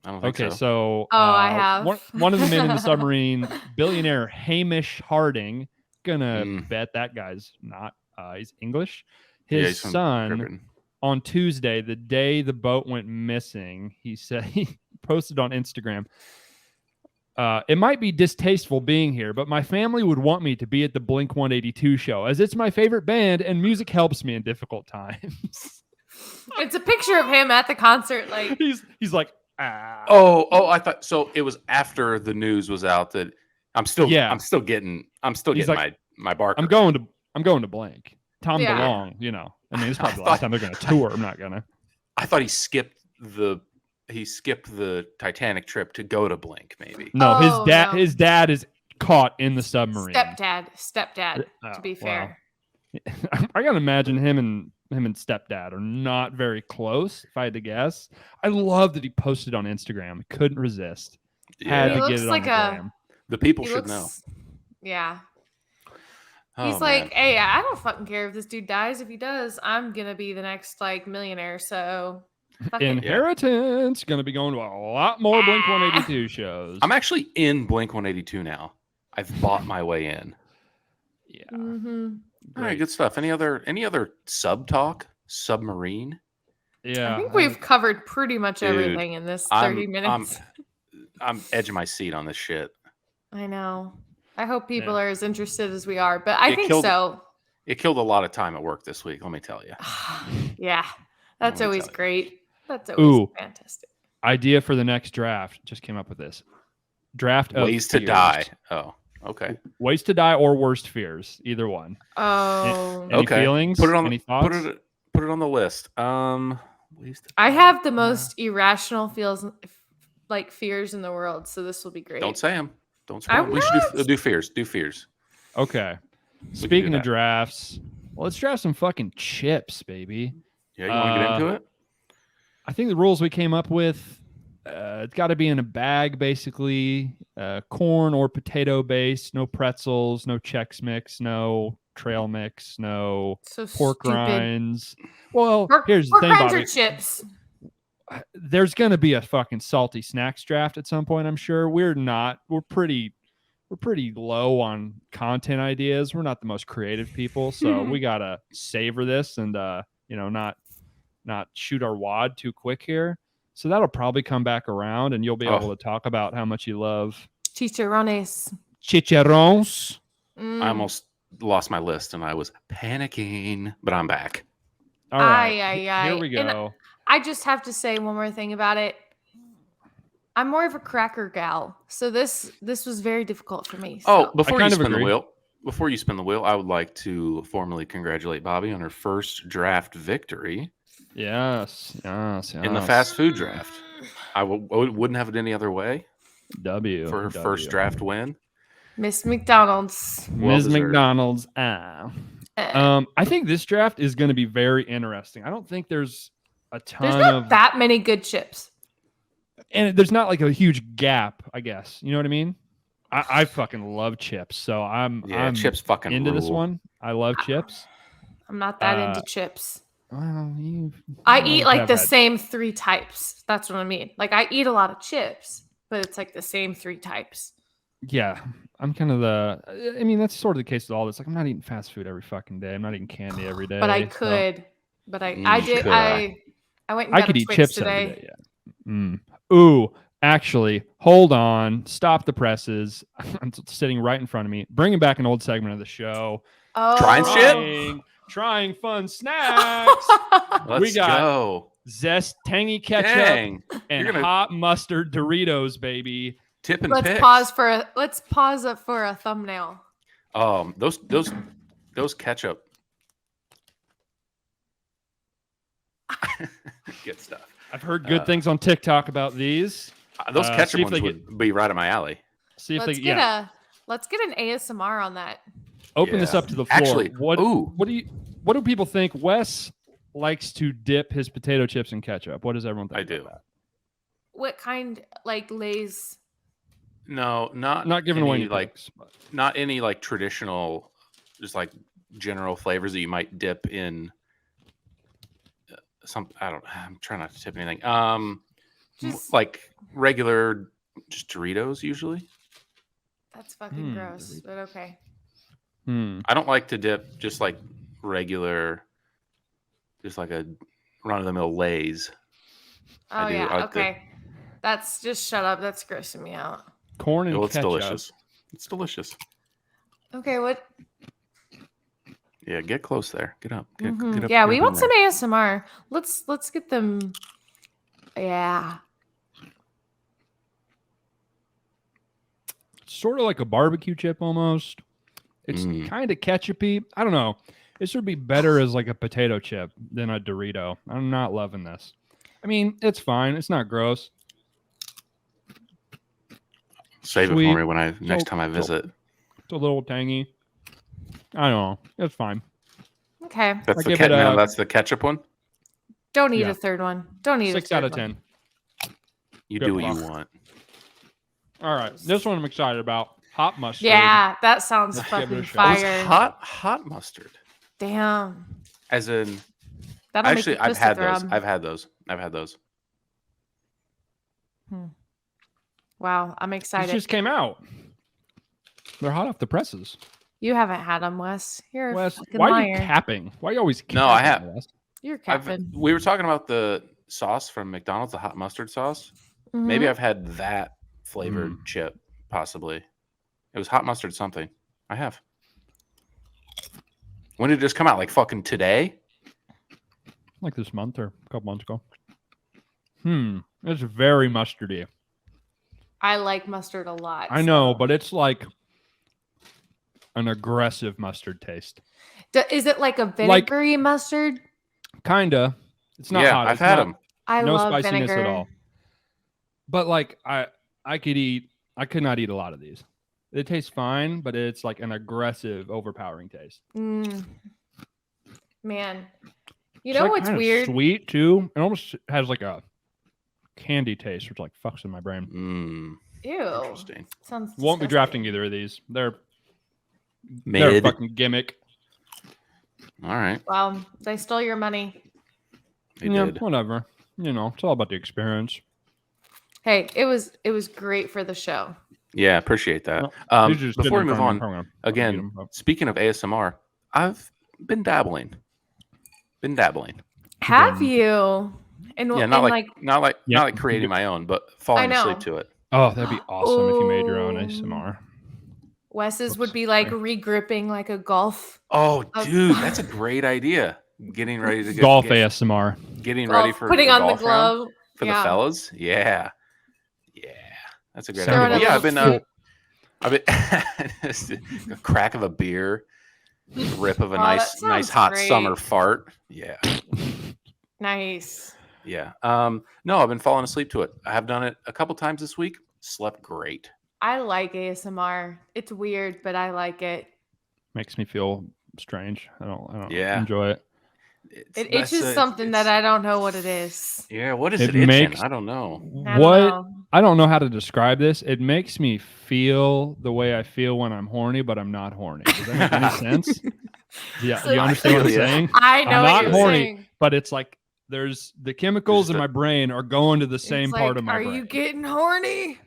I don't think Okay, so. so I have. one of the men in the submarine, billionaire Hamish Harding. Gonna Mm. bet that guy's not. He's English. Yeah, His he's from son Griffin. on Tuesday, the day the boat went missing, he said he posted on Instagram. It might be distasteful being here, but my family would want me to be at the Blink 182 show as it's my favorite band and music helps me in difficult times. It's a picture of him at the concert. Like, he's like, ah. Oh, I thought so. It was after the news was out that I'm still Yeah. getting He's my barker. I'm going to I'm going to blank. Tom Yeah. DeLonge, you know. I mean, it's probably the I last thought- time they're going to tour. I'm not going to. I thought he skipped the Titanic trip to go to Blink. Maybe. No, Oh, no. his dad is caught in the submarine. Stepdad. Oh, To be wow. fair, I gotta imagine him and stepdad are not very close. If I had to guess, I love that he posted on Instagram. Couldn't resist. Had He to get looks it like on the gram. The people he should looks. know. Yeah, Oh, he's man. like, hey, I don't fucking care if this dude dies. If he does, I'm gonna be the next like millionaire. So, fuck it. Inheritance gonna be going to a lot more Blink 182 shows. I'm actually in Blink 182 now. I've bought my way in. Yeah. Mhm. All right, good stuff. Any other sub talk? Submarine? Yeah. I think we've covered pretty much Dude, everything in this I'm- 30 minutes. I'm edging my seat on this shit. I know. I hope people Yeah. are as interested as we are, but I It think killed- so. It killed a lot of time at work this week. Let me tell you. Yeah, that's Let me always tell you. great. That's always Ooh. fantastic. idea for the next draft. Just came up with this. Draft of Ways to fears. die. Oh, okay. Ways to die or worst fears. Either one. Oh, Any Okay. feelings? Put it on. Any thoughts? Put it on the list. Ways to I die. have the most irrational fears in the world, so this will be great. Don't say them. Don't say I'm 'em. We should do fears. Do fears. Okay. do Speaking of that. drafts, well, let's draft some fucking chips, baby. Yeah, you want to get into it? I think the rules we came up with, it's got to be in a bag, basically. Corn or potato based, no pretzels, no Chex Mix, no trail mix, no So pork stupid. rinds. Well, Pork, here's the pork thing, rinds or Bobby. chips. There's gonna be a fucking salty snacks draft at some point. I'm sure. We're pretty low on content ideas. We're not the most creative people, so we gotta savor this and not shoot our wad too quick here. So that'll probably come back around, and you'll be able to talk about how much you love Chicharrones. chicharrones. Mm. I almost lost my list and I was panicking, but I'm back. All right, Aye. here we And go. I just have to say one more thing about it. I'm more of a cracker gal, so this was very difficult for me. Oh, so- before you kind of spin the agree. wheel, I would like to formally congratulate Bobbie on her first draft victory Yes. in the fast food draft. I wouldn't have it any other way W for her first draft win. Miss McDonald's. Well Ms. deserved. McDonald's. I think this draft is going to be very interesting. I don't think there's a ton There's not of that many good chips. and there's not like a huge gap, I guess. You know what I mean? I fucking love chips, so I'm Chips fucking into this rule. one. I love chips. I'm not that into chips. Well, I well, eat like have the had- same 3 types. That's what I mean. Like I eat a lot of chips, but it's like the same 3 types. Yeah, I'm kind of the. I mean, that's sort of the case with all this. Like, I'm not eating fast food every fucking day. I'm not eating candy every day. But I so could. But You I did. could. I went and I got could a eat Twix chips today. every day. Yeah. Ooh, actually, hold on. Stop the presses. I'm sitting right in front of me. Bringing back an old segment of the show. Oh, Trying shit? Trying fun snacks. Let's got go. Zest tangy ketchup Dang. and You're gonna- hot mustard Doritos, baby. Tip and Let's picks. pause up for a thumbnail. Those ketchup. Good stuff. I've heard good things on TikTok about these. Those see ketchup if they ones would be right up my alley. See if Let's they get let's get an ASMR on that. open this Yeah. up to the floor. Actually, what do people think? Wes likes to dip his potato chips in ketchup. What does everyone think? I do. about that? What kind like Lay's? No, Not giving any, away any like picks, but- not any like traditional, just like general flavors that you might dip in. I'm trying not to tip anything. Just Like regular, just Doritos usually. that's fucking gross, Doritos. but okay. I don't like to dip just like regular, just like a run of the mill Lay's. Oh I do. yeah, I like the- okay. That's just shut up. That's grossing me out. Corn and Well, it's ketchup. delicious. It's delicious. Okay, what? Yeah, get close there. Get up. Get up. Yeah, get we up want in some there. ASMR. Let's get them. Yeah. Sort of like a barbecue chip almost. It's Mm. kind of ketchupy. I don't know. This would be better as like a potato chip than a Dorito. I'm not loving this. I mean, it's fine. It's not gross. Save it Sweet. for me when next time I So- visit. It's a little tangy. I don't know. It's fine. Okay. That's I the give it a- that's the ketchup one. Don't eat Yeah. a third one. Don't eat 6 a out third of 10. You Good do what luck. you want. All right. This one I'm excited about. Hot mustard. Yeah, that sounds Let's give it a fucking shot. What's fire. hot mustard? Damn. As in, That'll actually, make your I've had pussy those. throb. I've had those. Wow, I'm These excited. just came out. They're hot off the presses. You haven't had them, Wes. You're a Wes, fucking why are liar. you capping? Why are you always capping? No, I have. Wes? You're I've, capping. we were talking about the sauce from McDonald's, the hot mustard sauce. Maybe Mhm. I've had that flavored chip, possibly. It was hot mustard something. I have. When did this come out? Like fucking today? Like this month or a couple months ago. It's very mustardy. I like mustard a lot. I know, but it's like an aggressive mustard taste. Is it like a vinegary mustard? Kinda. It's not yeah, hot. I've It's had not- them. I no love spiciness vinegar. at all. But like I could not eat a lot of these. It tastes fine, but it's like an aggressive, overpowering taste. Man, you It's know like what's kinda weird? Sweet too. It almost has like a candy taste, which like fucks in my brain. Ew. Interesting. Sounds Won't be disgusting. drafting either of these. They're a Mid. fucking gimmick. All right. Well, they stole your money. They Yeah, did. whatever. You know, it's all about the experience. Hey, it was great for the show. Yeah, appreciate that. Well, these are just Before we sitting in move front of on, me. I'm gonna eat again, 'em, but- speaking of ASMR, I've been dabbling. Have you? And Yeah, and not like Yeah. not like creating my own, but falling asleep know. to it. Oh, that'd be awesome if you made your own Oh. ASMR. Wes's would Whoops, be like sorry. regripping like a golf. Oh, Oh. dude, that's a great idea. Getting ready to Golf ASMR. getting golf, ready for putting on the golf round glove for yeah. the fellas. Yeah, that's a great Throwing idea. a But yeah, little I've been just a crack of a beer, rip of a Oh, nice that nice sounds hot great. summer fart. Yeah. Nice. Yeah. No, I've been falling asleep to it. I have done it a couple times this week. Slept great. I like ASMR. It's weird, but I like it. Makes me feel strange. I don't Yeah. enjoy it. It itches something that I don't know what it is. Yeah, what is It it, itching? makes- I don't know. I don't What know. I don't know how to describe this. It makes me feel the way I feel when I'm horny, but I'm not horny. Does that make any sense? Yeah, So you I understand what I'm feel ya. saying? I know I'm what not you're horny. saying. But it's like there's the chemicals in a- my brain are going to the same It's part like, of my are brain. you getting horny?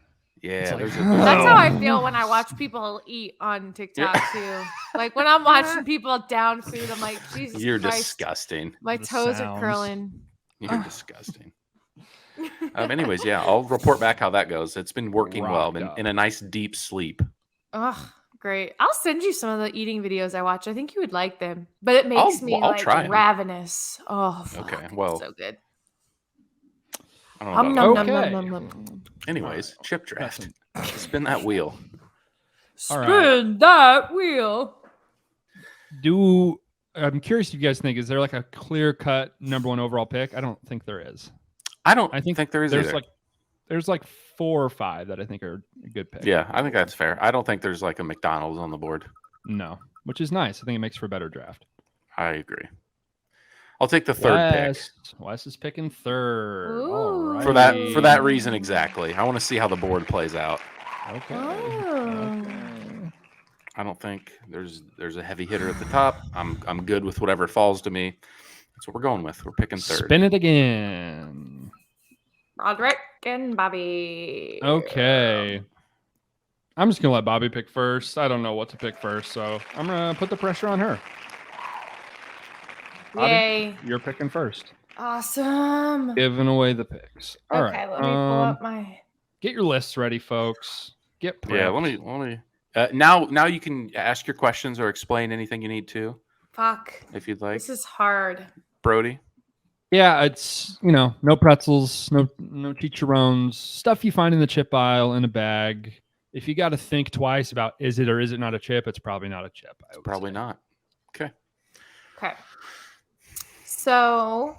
Yeah, like, there's a, That's Oh. how I feel when I watch people eat on TikTok too. Like when I'm watching people down food, I'm like, Jesus you're Christ, disgusting. my The toes sounds. are curling. You're disgusting. Anyways, yeah, I'll report back how that goes. It's been working well. Rocked up. In a nice deep sleep. Ugh, great. I'll send you some of the eating videos I watch. I think you would like them. But it makes me I'll like try 'em. ravenous. Oh, fuck. Okay, well, so good. I don't know. Nom, About nom, that. nom, Okay. nom, nom, nom. Anyways, chip draft. Spin that wheel. All right. Spin that wheel. I'm curious if you guys think, is there like a clear cut number one overall pick? I don't think there is. I don't I think think there is There's either. there's like 4 or 5 that I think are a good pick. Yeah, I think that's fair. I don't think there's like a McDonald's on the board. No, which is nice. I think it makes for a better draft. I agree. I'll take the third pick. Wes is picking third. Ooh. All For that righty. reason exactly. I want to see how the board plays out. Okay. Oh. Okay. I don't think there's a heavy hitter at the top. I'm good with whatever falls to me. That's what we're going with. We're picking third. Spin it again. Roderick and Bobby. Okay. I'm just gonna let Bobby pick first. I don't know what to pick first, so I'm gonna put the pressure on her. Bobby, Yay. you're picking first. Awesome. Giving away the picks. All right. Okay, let me pull up my. Get your lists ready, folks. Get prepped. Yeah, let me. Now you can ask your questions or explain anything you need to, Fuck. if you'd like. This is hard. Brody. Yeah, it's no pretzels, no chicharrones, stuff you find in the chip aisle in a bag. if you got to think twice about is it or is it not a chip, it's probably not a chip. I would Probably say. not. Okay. Okay. So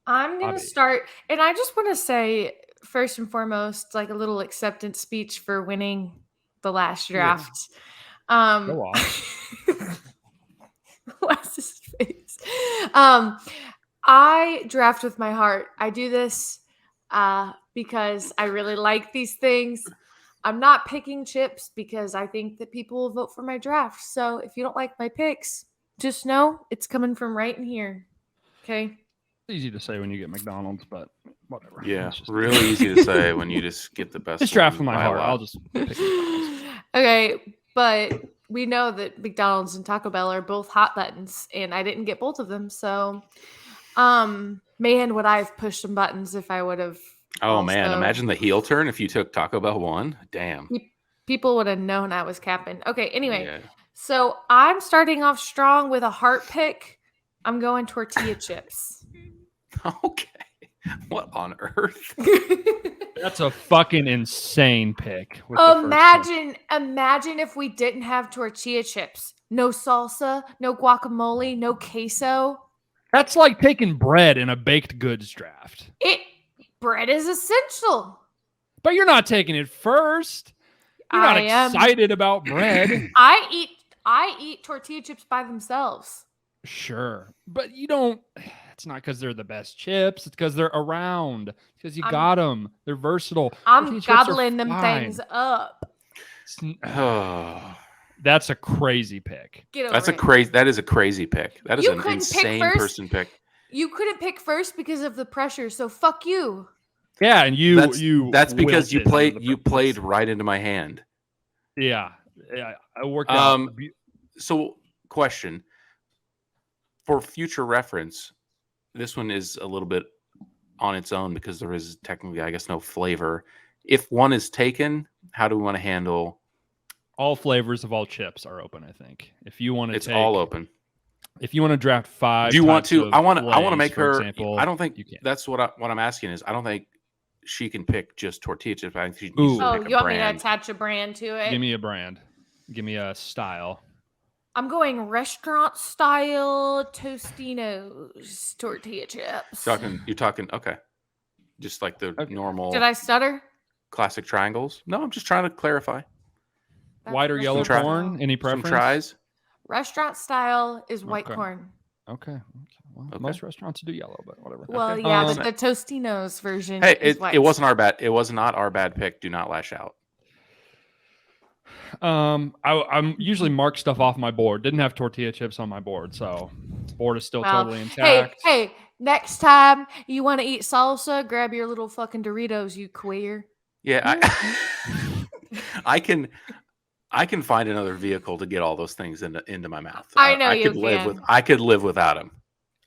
I'm going to Bobby. start. And I just want to say, first and foremost, like a little acceptance speech for winning the last draft. Go off. What's his face? I draft with my heart. I do this because I really like these things. I'm not picking chips because I think that people will vote for my draft. So if you don't like my picks, just know it's coming from right in here. Okay. Easy to say when you get McDonald's, but whatever. Yeah, It's just- really easy to say when you just get the best. Just draft one with my by a heart. lot. I'll just pick McDonald's. Okay, but we know that McDonald's and Taco Bell are both hot buttons, and I didn't get both of them. So, man, would I have pushed some buttons if I would have? Oh man, imagine the heel turn if you took Taco Bell 1. Damn. People would have known I was capping. Okay, anyway, Yeah. so I'm starting off strong with a heart pick. I'm going tortilla chips. Okay. What on earth? That's a fucking insane pick. with the first Imagine if we didn't have tortilla chips. No salsa, no guacamole, no queso. pick. That's like taking bread in a baked goods draft. Bread is essential. But you're not taking it first. You're not I am. excited about bread. I eat tortilla chips by themselves. Sure. But you don't. It's not because they're the best chips. It's because they're around. Because you I'm- got them. They're versatile. I'm Tortilla chips are gobbling them fine. things up. Oh, That's a crazy pick. Get over that's a it. crazy. That is a crazy pick. That is You an couldn't pick insane first. person pick. You couldn't pick first because of the pressure, so fuck you. Yeah, and That's because you wilted under the played pressure. right into my hand. Yeah, I worked out. So, question for future reference, this one is a little bit on its own because there is technically, I guess, no flavor. If one is taken, how do we want to handle? All flavors of all chips are open. I think if you want to, It's all open. If you want to draft 5, Do you want types to? of I want to Lay's, make for her. Example, I don't think you can. that's what I'm asking is. I don't think she can pick just tortilla chips. I think she Ooh. needs to Oh, pick you a want me to brand. attach a brand to it? Give me a brand. Give me a style. I'm going restaurant style Tostinos tortilla chips. You're talking. Okay, just like the Okay. normal Did I stutter? classic triangles. No, I'm just trying to clarify. That's White or yellow restaurant try- corn? style. Any Some preference? tries. Restaurant style is white Okay. corn. Okay. Well, Okay. most restaurants do yellow, but whatever. Well, Okay. yeah, Um, but the Tostinos version Hey, is white. it wasn't our bad. It was not our bad pick. Do not lash out. I'm usually mark stuff off my board. Didn't have tortilla chips on my board, so board is still Well, totally intact. Hey, next time you want to eat salsa, grab your little fucking Doritos, you queer. Yeah, I can find another vehicle to get all those things into my mouth. I know you could live can. I could live without them.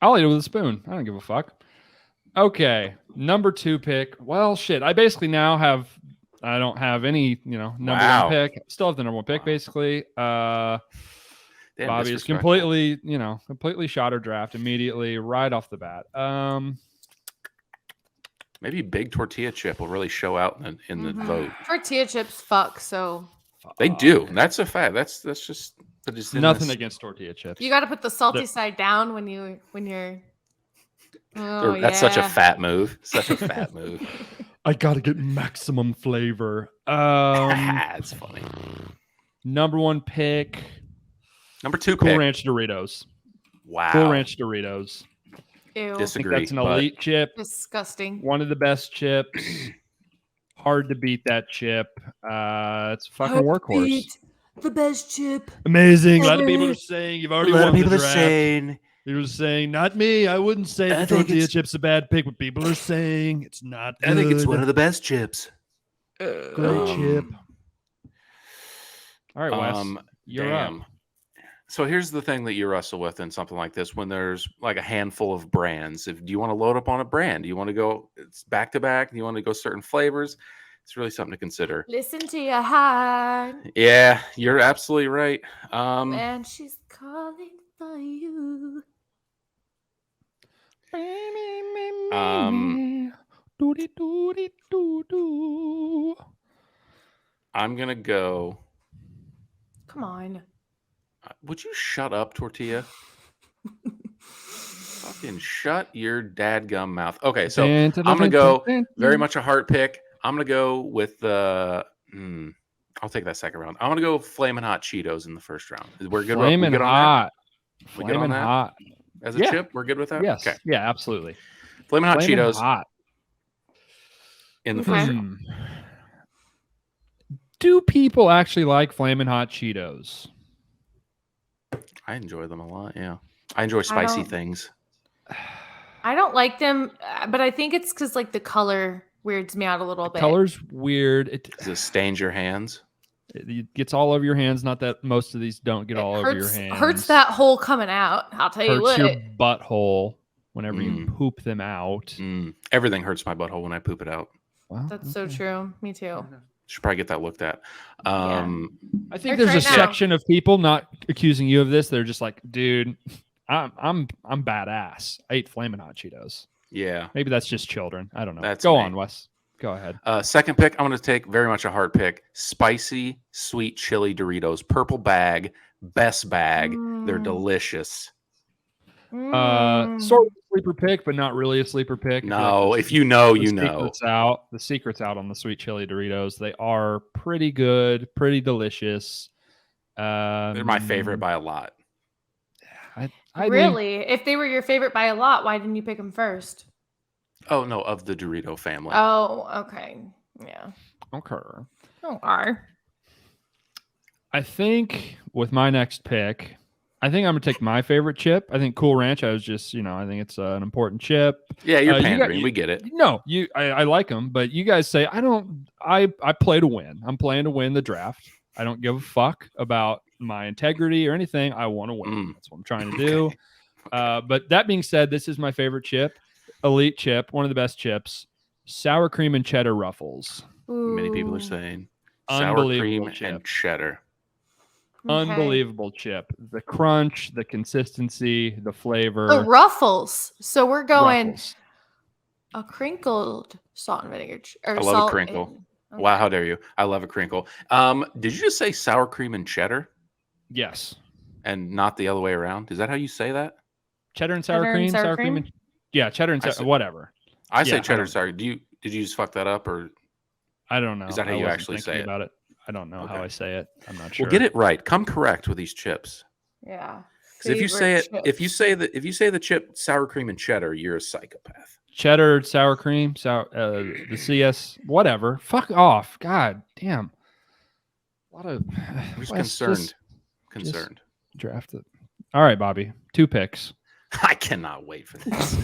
I'll eat it with a spoon. I don't give a fuck. Okay, number 2 pick. Well, shit. I basically now have. I don't have any, number Wow. 1 pick. Still have the number 1 pick, Wow. basically. Damn Bobby is disrespectful. completely shot her draft immediately, right off the bat. Maybe big tortilla chip will really show out in the Mhm. vote. Tortilla chips fuck, so They do. That's a fact. That's just but it's in Nothing this- against tortilla chips. you got to put the salty The- side down when you're. Oh, That's such a yeah. fat move. Such a fat move. I gotta get maximum flavor. That's funny. Number 1 pick. Number 2 Cool pick. Ranch Doritos. Wow. Cool Ranch Doritos. Ew. I think Disagree. that's an but elite chip. Disgusting. One of the best chips. Hard to beat that chip. It's a fucking workhorse. The best chip. Amazing. A lot of people ever. are saying you've already won the draft. saying People are saying, not me. I wouldn't say I the think tortilla it's- chip's a bad pick, but people are saying it's not good. I think it's one of the best chips. Great chip. All right, Wes. You're up. Damn. So here's the thing that you wrestle with in something like this when there's like a handful of brands. Do you want to load up on a brand? Do you want to go it's back to back? Do you want to go certain flavors? It's really something to consider. Listen to your heart. Yeah, you're absolutely right. And she's calling for you. I'm gonna go. Come on. Would you shut up, Tortilla? Fucking shut your dadgum mouth. Okay, so I'm gonna go very much a heart pick. I'm gonna go with the. I'll take that second round. I'm gonna go Flamin' Hot Cheetos in the first round. We're good. Flamin' we good on Hot. that? We good on Flamin' that? Hot. As a chip, we're good with that. Yes. Okay. Yeah, absolutely. Flamin' Hot Flamin' Cheetos Hot. in the first round. Do people actually like Flamin' Hot Cheetos? I enjoy them a lot. Yeah, I enjoy spicy things. I don't like them, but I think it's because like the color weirds me out a little bit. Color's weird. Does it stains your hands? It gets all over your hands. Not that most of these don't get all over your hands. Hurts that hole coming out. I'll tell you what. Hurts your butthole whenever you poop them out. Everything hurts my butthole when I poop it out. Wow, that's so true. Me too. Should probably get that looked at. I think there's a section of people, not accusing you of this, they're just like, dude, I'm badass. I eat Flamin' Hot Cheetos. Yeah. Maybe that's just children. I don't know. That's Go me. on, Wes. Go ahead. Second pick, I'm going to take very much a hard pick. Spicy, sweet chili Doritos. Purple bag. Best bag. They're delicious. Sort of a sleeper pick, but not really a sleeper pick. No, if you know, you know. The secret's out on the sweet chili Doritos. They are pretty good, pretty delicious. They're my favorite by a lot. I really? If they were your favorite by a lot, why didn't you pick them first? Oh, no, of the Dorito family. Oh, okay. Yeah. Okay. Okay. I think with my next pick, I think I'm going to take my favorite chip. I think Cool Ranch, I think it's an important chip. Yeah, you're pandering. We get it. No, I like them, but you guys say, I play to win. I'm playing to win the draft. I don't give a fuck about my integrity or anything. I want to win. That's what I'm trying to do. But that being said, this is my favorite chip. Elite chip, one of the best chips. Sour cream and cheddar Ruffles. Ooh. Many people are saying sour cream and cheddar. Unbelievable chip. The crunch, the consistency, the flavor. The Ruffles. So we're going Ruffles. A crinkled salt and vinegar. I love a crinkle. Okay. Wow, how dare you? I love a crinkle. Did you just say sour cream and cheddar? Yes. And not the other way around? Is that how you say that? Cheddar and sour cream? Sour cream and yeah, cheddar and sour, whatever. I say cheddar sour. Did you just fuck that up, or I don't know? Is that how you actually say it? About it? I don't know how I say it. I'm not sure. Well, get it right. Come correct with these chips. Yeah. Because if you say the chip sour cream and cheddar, you're a psychopath. Cheddar, sour cream, the CS, whatever. Fuck off. God damn. A lot of. I'm just concerned. Concerned. Draft it. All right, Bobby. 2 picks. I cannot wait for this.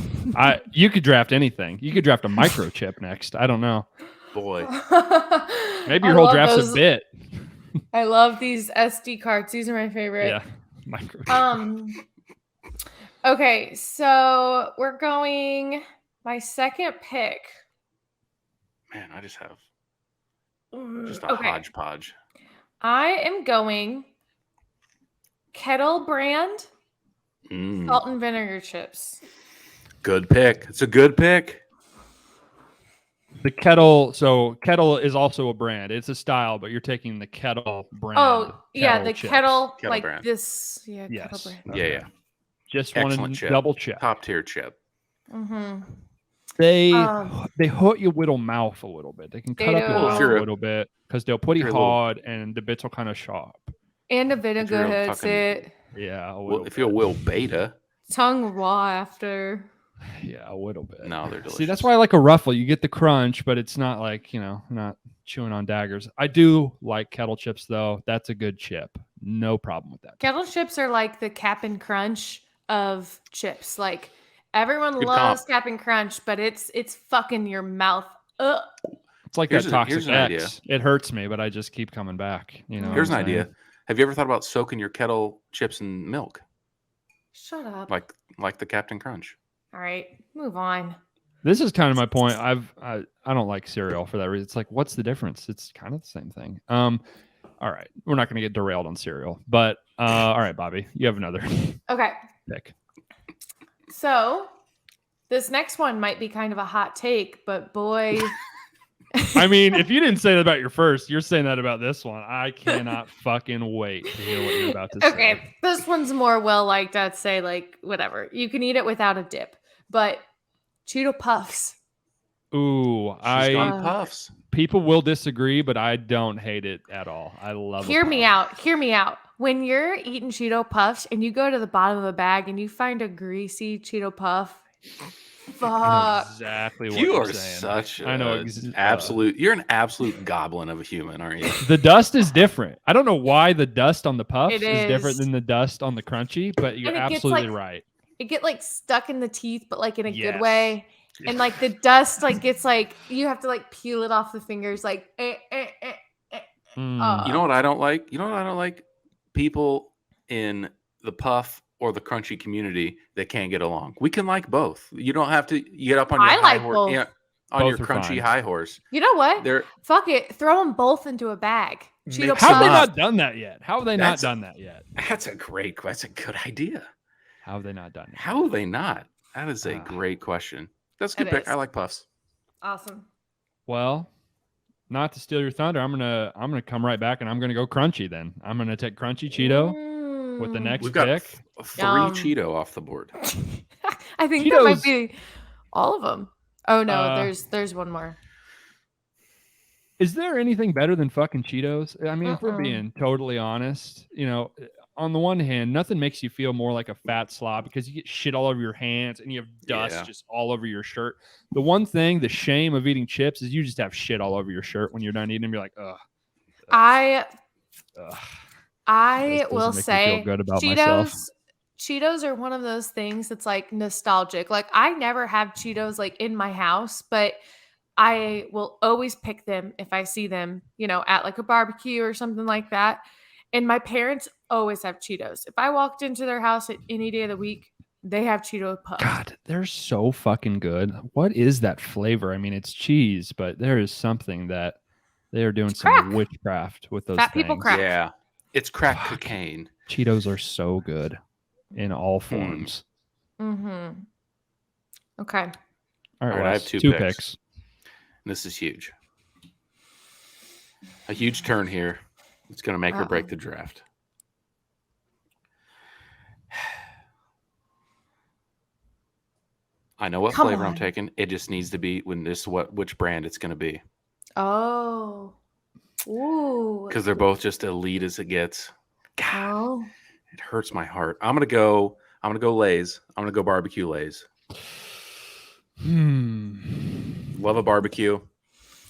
You could draft anything. You could draft a microchip next. I don't know. Boy. Maybe your whole draft's a bit. I love these SD cards. These are my favorite. Yeah. Microchip. Okay, so we're going my second pick. Man, I just have a hodgepodge. I am going Kettle brand salt and vinegar chips. Good pick. It's a good pick. The Kettle, so Kettle is also a brand. It's a style, but you're taking the Kettle brand. Oh, yeah, the chips. Kettle like brand. this. Yeah, yes. Kettle brand. Okay. Yeah. Just excellent wanted to chip. double check. Top tier chip. Mm-hmm. They hurt your little mouth a little bit. They can cut up your mouth a little bit because they're pretty hard and the bits are kind of sharp. And the vinegar hurts it. Yeah, if you're a Will Beta. Tongue raw after. Yeah, a little bit. No, they're delicious. See, that's why I like a Ruffle. You get the crunch, but it's not like, not chewing on daggers. I do like Kettle chips, though. That's a good chip. No problem with that. Kettle chips are like the Cap'n Crunch of chips. Like, everyone Good loves comp. Cap'n Crunch, but it's fucking your mouth up. It's like that Toxic X. It hurts me, but I just keep coming back. Here's an idea. Have you ever thought about soaking your Kettle chips in milk? Shut up. Like the Captain Crunch. All right, move on. This is kind of my point. I don't like cereal for that reason. It's like, what's the difference? It's kind of the same thing. All right, we're not going to get derailed on cereal, but all right, Bobby, you have another pick. So this next one might be kind of a hot take, but boy, I mean, if you didn't say that about your first, you're saying that about this one. I cannot fucking wait to hear what you're about to say. Okay, this one's more well liked. I'd say like whatever. You can eat it without a dip, but Cheeto Puffs. Ooh, She's gone Uh, puffs. people will disagree, but I don't hate it at all. I love Hear a me puff. out. Hear me out. When you're eating Cheeto Puffs and you go to the bottom of the bag and you find a greasy Cheeto Puff, I know fuck. exactly what You you're are saying. such I know absolute. You're an absolute goblin of a human, aren't you? The dust is different. I don't know why the dust on the puffs It is different is. than the dust on the crunchy, but you're And it gets, absolutely like, right. It get like stuck in the teeth, but like in a Yes. good way. And like the dust like gets like you have to like peel it off the fingers like Mm. You know what I don't like? You know what I don't like? People in the puff or the crunchy community that can't get along. We can like both. You don't have to get up on your I high like horse. both. Yeah, on Both your are crunchy fine. high horse. You know what? They're Fuck it. Throw them both into a bag. Cheeto Mix How have they them up. Puffs. not done that yet? How have they That's- not done that yet? That's a great question. That's a good idea. How have they not done it? How are they not? That is a Ah. great question. That's a good It pick. is. I like puffs. Awesome. Well, not to steal your thunder, I'm gonna come right back and I'm gonna go crunchy then. I'm gonna take crunchy Cheeto with the Mm. next We've got pick. three Yum. Cheeto off the board. I think that might Cheetos- be all of them. Oh no, Uh, there's one more. Is there anything better than fucking Cheetos? I mean, if we're Uh-uh. being totally honest, on the one hand, nothing makes you feel more like a fat slob because you get shit all over your hands and you have dust Yeah. just all over your shirt. The one thing, the shame of eating chips is you just have shit all over your shirt when you're done eating them. You're like, ugh. I Ugh. I This doesn't will make me feel say good about myself. Cheetos are one of those things that's like nostalgic. Like I never have Cheetos like in my house, but I will always pick them if I see them, at like a barbecue or something like that. And my parents always have Cheetos. If I walked into their house at any day of the week, they have Cheeto Puffs. God, they're so fucking good. What is that flavor? I mean, it's cheese, but there is something that they're doing It's some crack. witchcraft with those Fat people things. crack. Yeah. It's crack Fuck. cocaine. Cheetos are so good in all forms. Mm-hmm. Okay. All right, All right, I have Wes, two two picks. picks. This is huge. A huge turn here. It's going to make or break the draft. I know what Come flavor I'm on. taking. It just needs to be which brand it's going to be Oh. Ooh. because they're both just elite as it gets. God, Oh. it hurts my heart. I'm gonna go Lay's. I'm gonna go barbecue Lay's. Love a barbecue.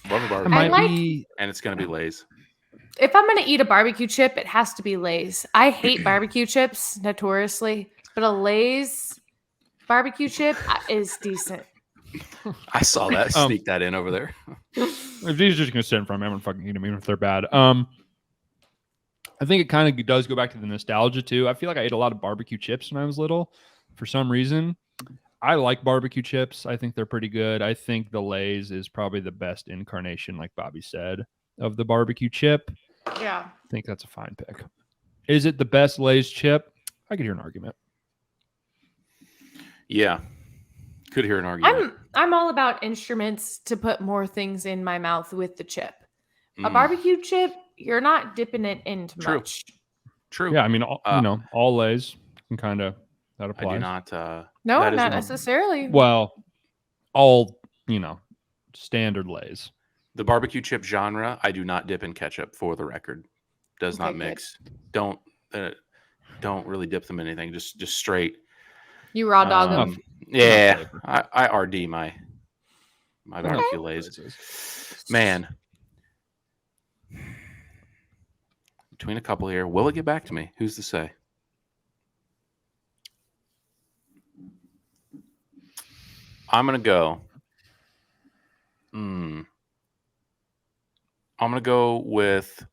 Love a I barbecue. might like- be. And it's gonna be Lay's. If I'm gonna eat a barbecue chip, it has to be Lay's. I hate barbecue chips notoriously, but a Lay's barbecue chip is decent. I saw that. Sneak that in over there. If these are just gonna sit in front of me, I'm gonna fucking eat them, even if they're bad. I think it kind of does go back to the nostalgia too. I feel like I ate a lot of barbecue chips when I was little. For some reason, I like barbecue chips. I think they're pretty good. I think the Lay's is probably the best incarnation, like Bobbie said, of the barbecue chip. Yeah. I think that's a fine pick. Is it the best Lay's chip? I could hear an argument. Yeah. Could hear an argument. I'm all about instruments to put more things in my mouth with the chip. A Mm, barbecue chip, you're not dipping it into True. much. True. Yeah, I mean, all Lay's can kind of that I applies. do not. No, that is not a- necessarily. Well, all standard Lay's. The barbecue chip genre, I do not dip in ketchup. For the record, does Okay, not good. mix. Don't really dip them in anything. Just straight. You raw dog them. Yeah, flavor. I RD my barbecue Lays. Man, between a couple here, will it get back to me? Who's to say? I'm gonna go. I'm gonna go with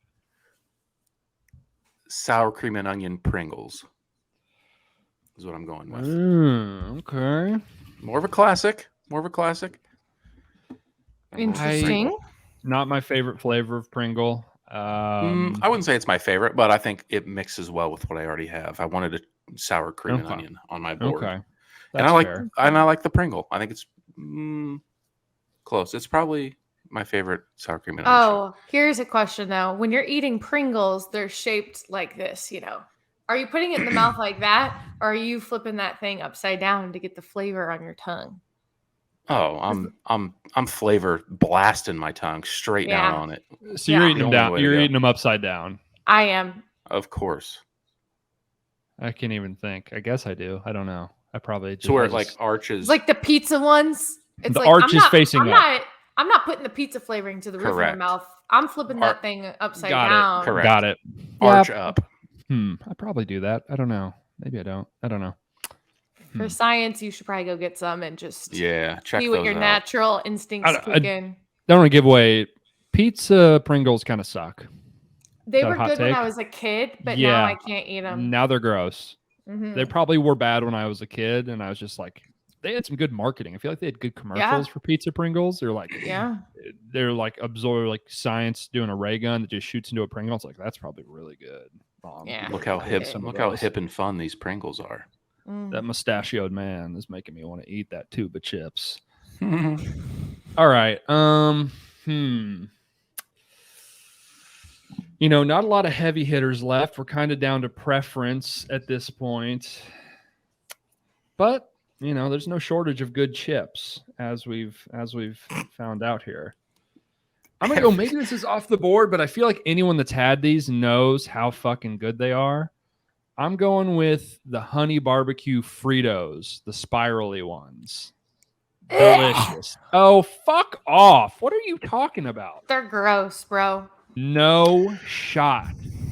sour cream and onion Pringles. Is what I'm going with. Okay. More of a classic. Interesting. Not my favorite flavor of Pringle. I wouldn't say it's my favorite, but I think it mixes well with what I already have. I wanted a sour cream and Okay. onion on my board. Okay. And That's I like fair. and I like the Pringle. I think it's close. It's probably my favorite sour cream and onion chip. Oh, here's a question though. When you're eating Pringles, they're shaped like this, you know. Are you putting it in the mouth like that, or are you flipping that thing upside down to get the flavor on your tongue? Oh, I'm flavor blasting my tongue straight down on it. So you're eating them The only down. way to You're go. eating them upside down. I am. Of course. I can't even think. I guess I do. I don't know. I probably just. So where I it like just- arches. It's like the pizza ones. It's The like arch is facing I'm up. I'm not putting the pizza flavoring to the roof of my Correct. mouth. I'm flipping that thing upside Got it. down. Correct. Got it. arch Yeah. up. I probably do that. I don't know. Maybe I don't. I don't know. For science, you should probably go get some and just Yeah, check see those what your out. natural instincts I- kick in. Don't want to give away. Pizza Pringles kind of suck. They that a were hot good when take? I was a kid, but Yeah. now I can't eat them. Now they're gross. They probably were bad when I was a kid, and I was just like, they had some good marketing. I feel like they had good commercials for Pizza Pringles. They're like, they're like absorb like science doing a ray gun that just shoots into a Pringle. It's like that's probably really good. Yeah. Look how hip some of look how those. hip and fun these Pringles are. That mustachioed man is making me want to eat that tube of chips. All right. You know, not a lot of heavy hitters left. We're kind of down to preference at this point. But, you know, there's no shortage of good chips as we've found out here. I'm going to go, maybe this is off the board, but I feel like anyone that's had these knows how fucking good they are. I'm going with the honey barbecue Fritos, the spirally ones. Delicious. Oh, fuck off. What are you talking about? They're gross, bro. No shot.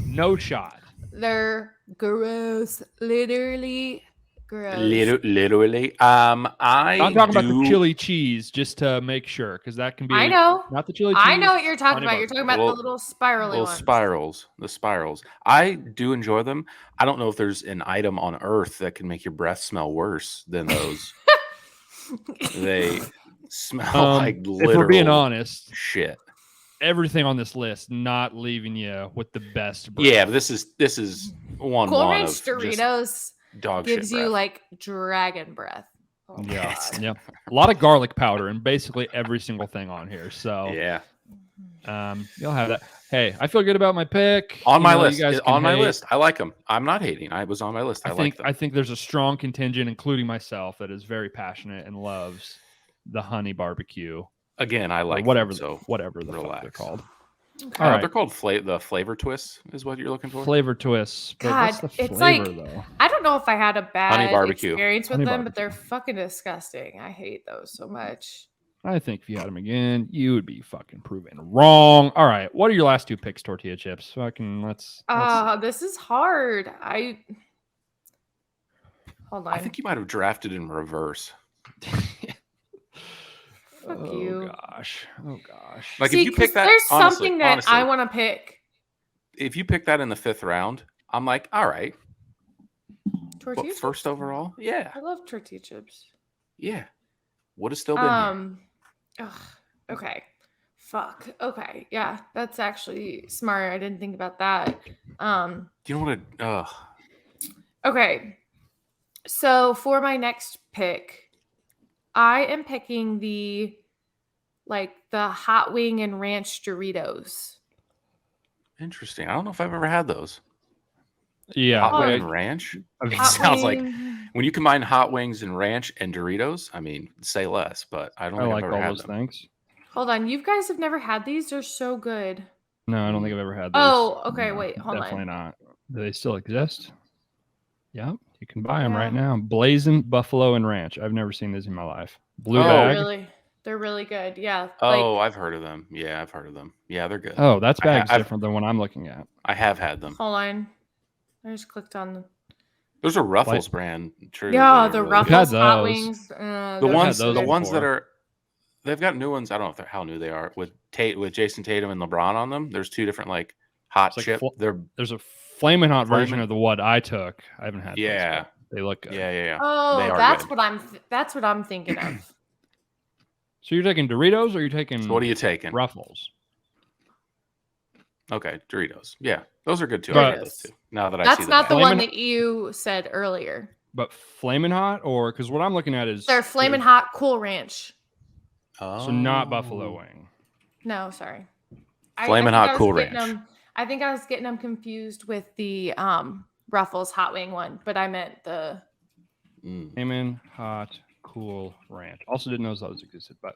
No shot. They're gross. Literally gross. Literally. I'm talking about the chili cheese just to make sure, because that can be. I know. Not the chili cheese. I know what you're talking honey about. You're talking about Little- the little spirally little ones. spirals. The spirals. I do enjoy them. I don't know if there's an item on earth that can make your breath smell worse than those. They smell like literal if we're being honest, shit. everything on this list not leaving you with the best breath. Yeah, but this is one Cool of Ranch just Doritos dog gives shit you breath. like dragon breath. Oh my Yeah, God. yeah. A lot of garlic powder and basically every single thing on here. So Yeah. You'll have that. Hey, I feel good about my pick. On You my know, you list. guys can On my hate. list. I like them. I'm not hating. I was on my list. I like them. I think there's a strong contingent, including myself, that is very passionate and loves the honey barbecue. Again, I Or like whatever them, so whatever the fuck they're relax. called. Okay. All right. They're called the flavor twists is what you're looking for? Flavor twists. But what's God, the it's flavor like though? I don't know if I had a bad barbecue. experience with Honey them, but barbecue. they're fucking disgusting. I hate those so much. I think if you had them again, you would be fucking proven wrong. All right. What are your last two picks, tortilla chips? Fucking let's This is hard. Hold on. I think you might have drafted in reverse. Fuck oh you. gosh. Oh gosh. Like See, if you pick 'cause that, there's honestly, something that honestly, I want to pick. if you pick that in the 5th round, I'm like, all right. Tortilla What, chips? first overall? Yeah. I love tortilla chips. Yeah. Would have still been here. Okay. Fuck. Okay. Yeah, that's actually smart. I didn't think about that. Do you know what Okay. So for my next pick, I am picking the hot wing and ranch Doritos. interesting. I don't know if I've ever had those. Yeah. Hot wing wait, and ranch? I mean, Hot sounds like wing- when you combine hot wings and ranch and Doritos, I mean, say less, but I don't I think like I've ever all had those them. things. Hold on, you guys have never had these? They're so good. No, I don't think I've ever had those. Oh, okay, wait, hold on. Definitely not. Do they still exist? Yep. You can buy them right Yeah. now. Blazing Buffalo and Ranch. I've never seen these in my life. Blue Oh. bag. They're really good. Yeah. Oh, I've heard of them. Yeah, I've heard of them. Yeah, they're good. Oh, that's bag's I've- different than what I'm looking at. I have had them. hold on. I just clicked on the Those are Ruffles brand. True. yeah, they're the really good. Ruffles hot those. wings. The I've ones, had those the ones that before. are, they've got new ones. I don't know if they're how new they are with Jason Tatum and LeBron on them. There's two different like hot It's like chip. fl- There's a flaming hot version Flamin'- of the one I took. I haven't had those, Yeah. but they look good. Yeah. Oh, They are that's good. that's what I'm thinking of. So you're taking Doritos or you're taking So what are you taking? Ruffles? Okay, Doritos. Yeah, those are good too. But- I like those too. Now that I That's see not the bag. one Flamin'- that you said earlier. But flaming hot, or because what I'm looking at is They're flaming hot Cool Ranch. so not Oh. buffalo wing. No, sorry. Flamin' I think Hot I was Cool getting Ranch. I think I was getting them confused with the Ruffles hot wing one, but I meant the Flamin' Hot Cool Ranch. Also didn't know those existed, but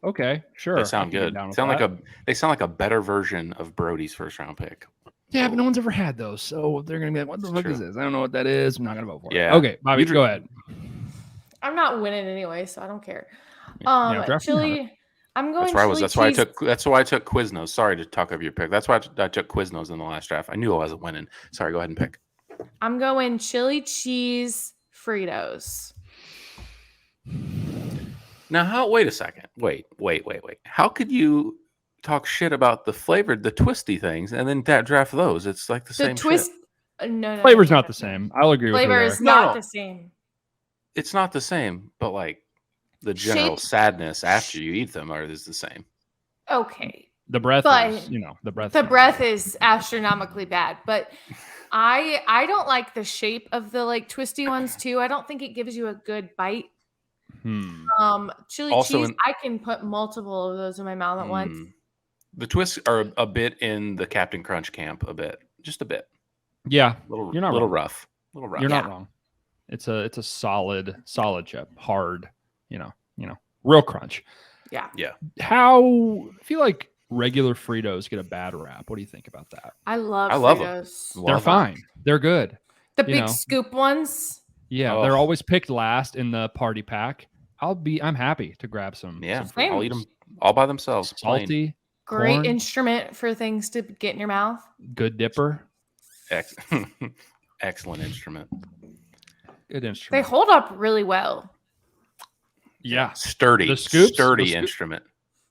okay, sure. They I sound can get good. down with Sound that. they sound like a better version of Brody's first round pick. Yeah, but no one's ever had those, so they're gonna be like, "What the fuck is this? I don't know what that is. I'm not gonna vote for it." Yeah. Okay, Bobby, go ahead. I'm not winning anyway, so I don't care. Yeah, draft me Chili. I'm going. That's why I took Quiznos. Sorry to talk over your pick. That's why I took Quiznos in the last draft. I knew I wasn't winning. Sorry, go ahead and pick. I'm going chili cheese Fritos. Now, wait a second. Wait. How could you talk shit about the twisty things and then draft those? It's like the same twist. shit. No, Flavor's not the same. I'll agree with you Flavor there. is not the same. It's not the same, but like the general sadness after you eat them is the same. Okay. The breath is, the breath. The breath is astronomically bad, but I don't like the shape of the like twisty ones too. I don't think it gives you a good bite. Chili Also cheese, I can put multiple of those in my mouth at once. The twists are a bit in the Captain Crunch camp, just a bit. Yeah, you're not little wrong. rough. You're not wrong. It's a solid chip, hard. Real crunch. Yeah. I feel like regular Fritos get a bad rap. What do you think about that? I love Fritos. Them. They're fine. They're good. The big scoop ones. Yeah, they're always picked last in the party pack. I'm happy to grab some. Yeah, some I'll eat them all by themselves. Salty. Great corn. Instrument for things to get in your mouth. Good dipper. Excellent instrument. Good instrument. They hold up really well. Yeah. Sturdy. The scoops, sturdy instrument.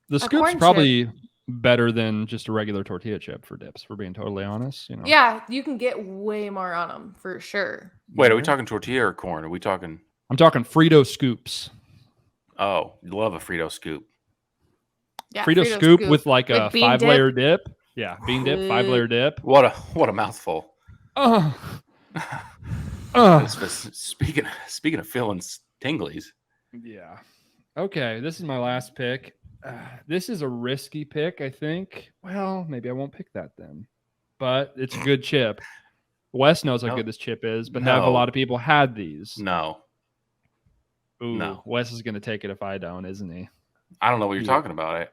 The scoop's probably better than just a regular tortilla chip for dips, for being totally honest. Yeah, you can get way more on them for sure. Wait, are we talking tortilla or corn? Are we talking? I'm talking Frito scoops. Oh, you love a Frito scoop. Yeah, Frito scoop with like a 5-layer dip. Yeah, bean dip, 5-layer dip. What a mouthful. Speaking of feeling tinglies. Yeah. Okay, this is my last pick. This is a risky pick, I think. Well, maybe I won't pick that then. But it's a good chip. Wes knows how good this chip is, but have a lot of people had these? No. Ooh, no. Wes is going to take it if I don't, isn't he? I don't know what you're talking about.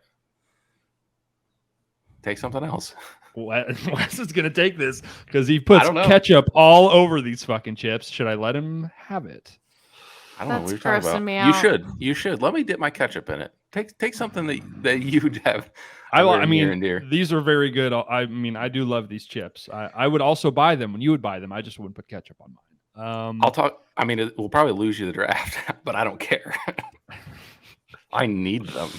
Take something else. Wes is going to take this because he puts ketchup all over these fucking chips. Should I let him have it? I don't know what you're talking about. You should. Let me dip my ketchup in it. Take something that you'd have. I mean, these are very good. I mean, I do love these chips. I would also buy them when you would buy them. I just wouldn't put ketchup on mine. I'll talk. I mean, it will probably lose you the draft, but I don't care. I need them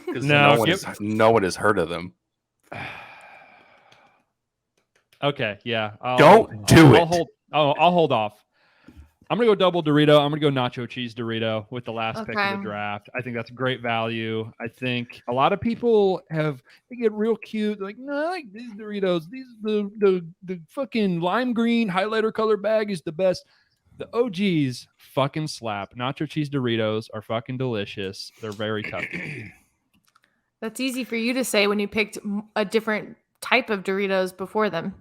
because no one has heard of them. Okay, yeah. Don't do it. I'll hold off. I'm going to go double Dorito. I'm going to go nacho cheese Dorito with the last pick of the draft. I think that's great value. I think a lot of people they get real cute. They're like, no, I like these Doritos. The fucking lime green highlighter color bag is the best. The OGs fucking slap. Nacho cheese Doritos are fucking delicious. They're very tough to eat. That's easy for you to say when you picked a different type of Doritos before them.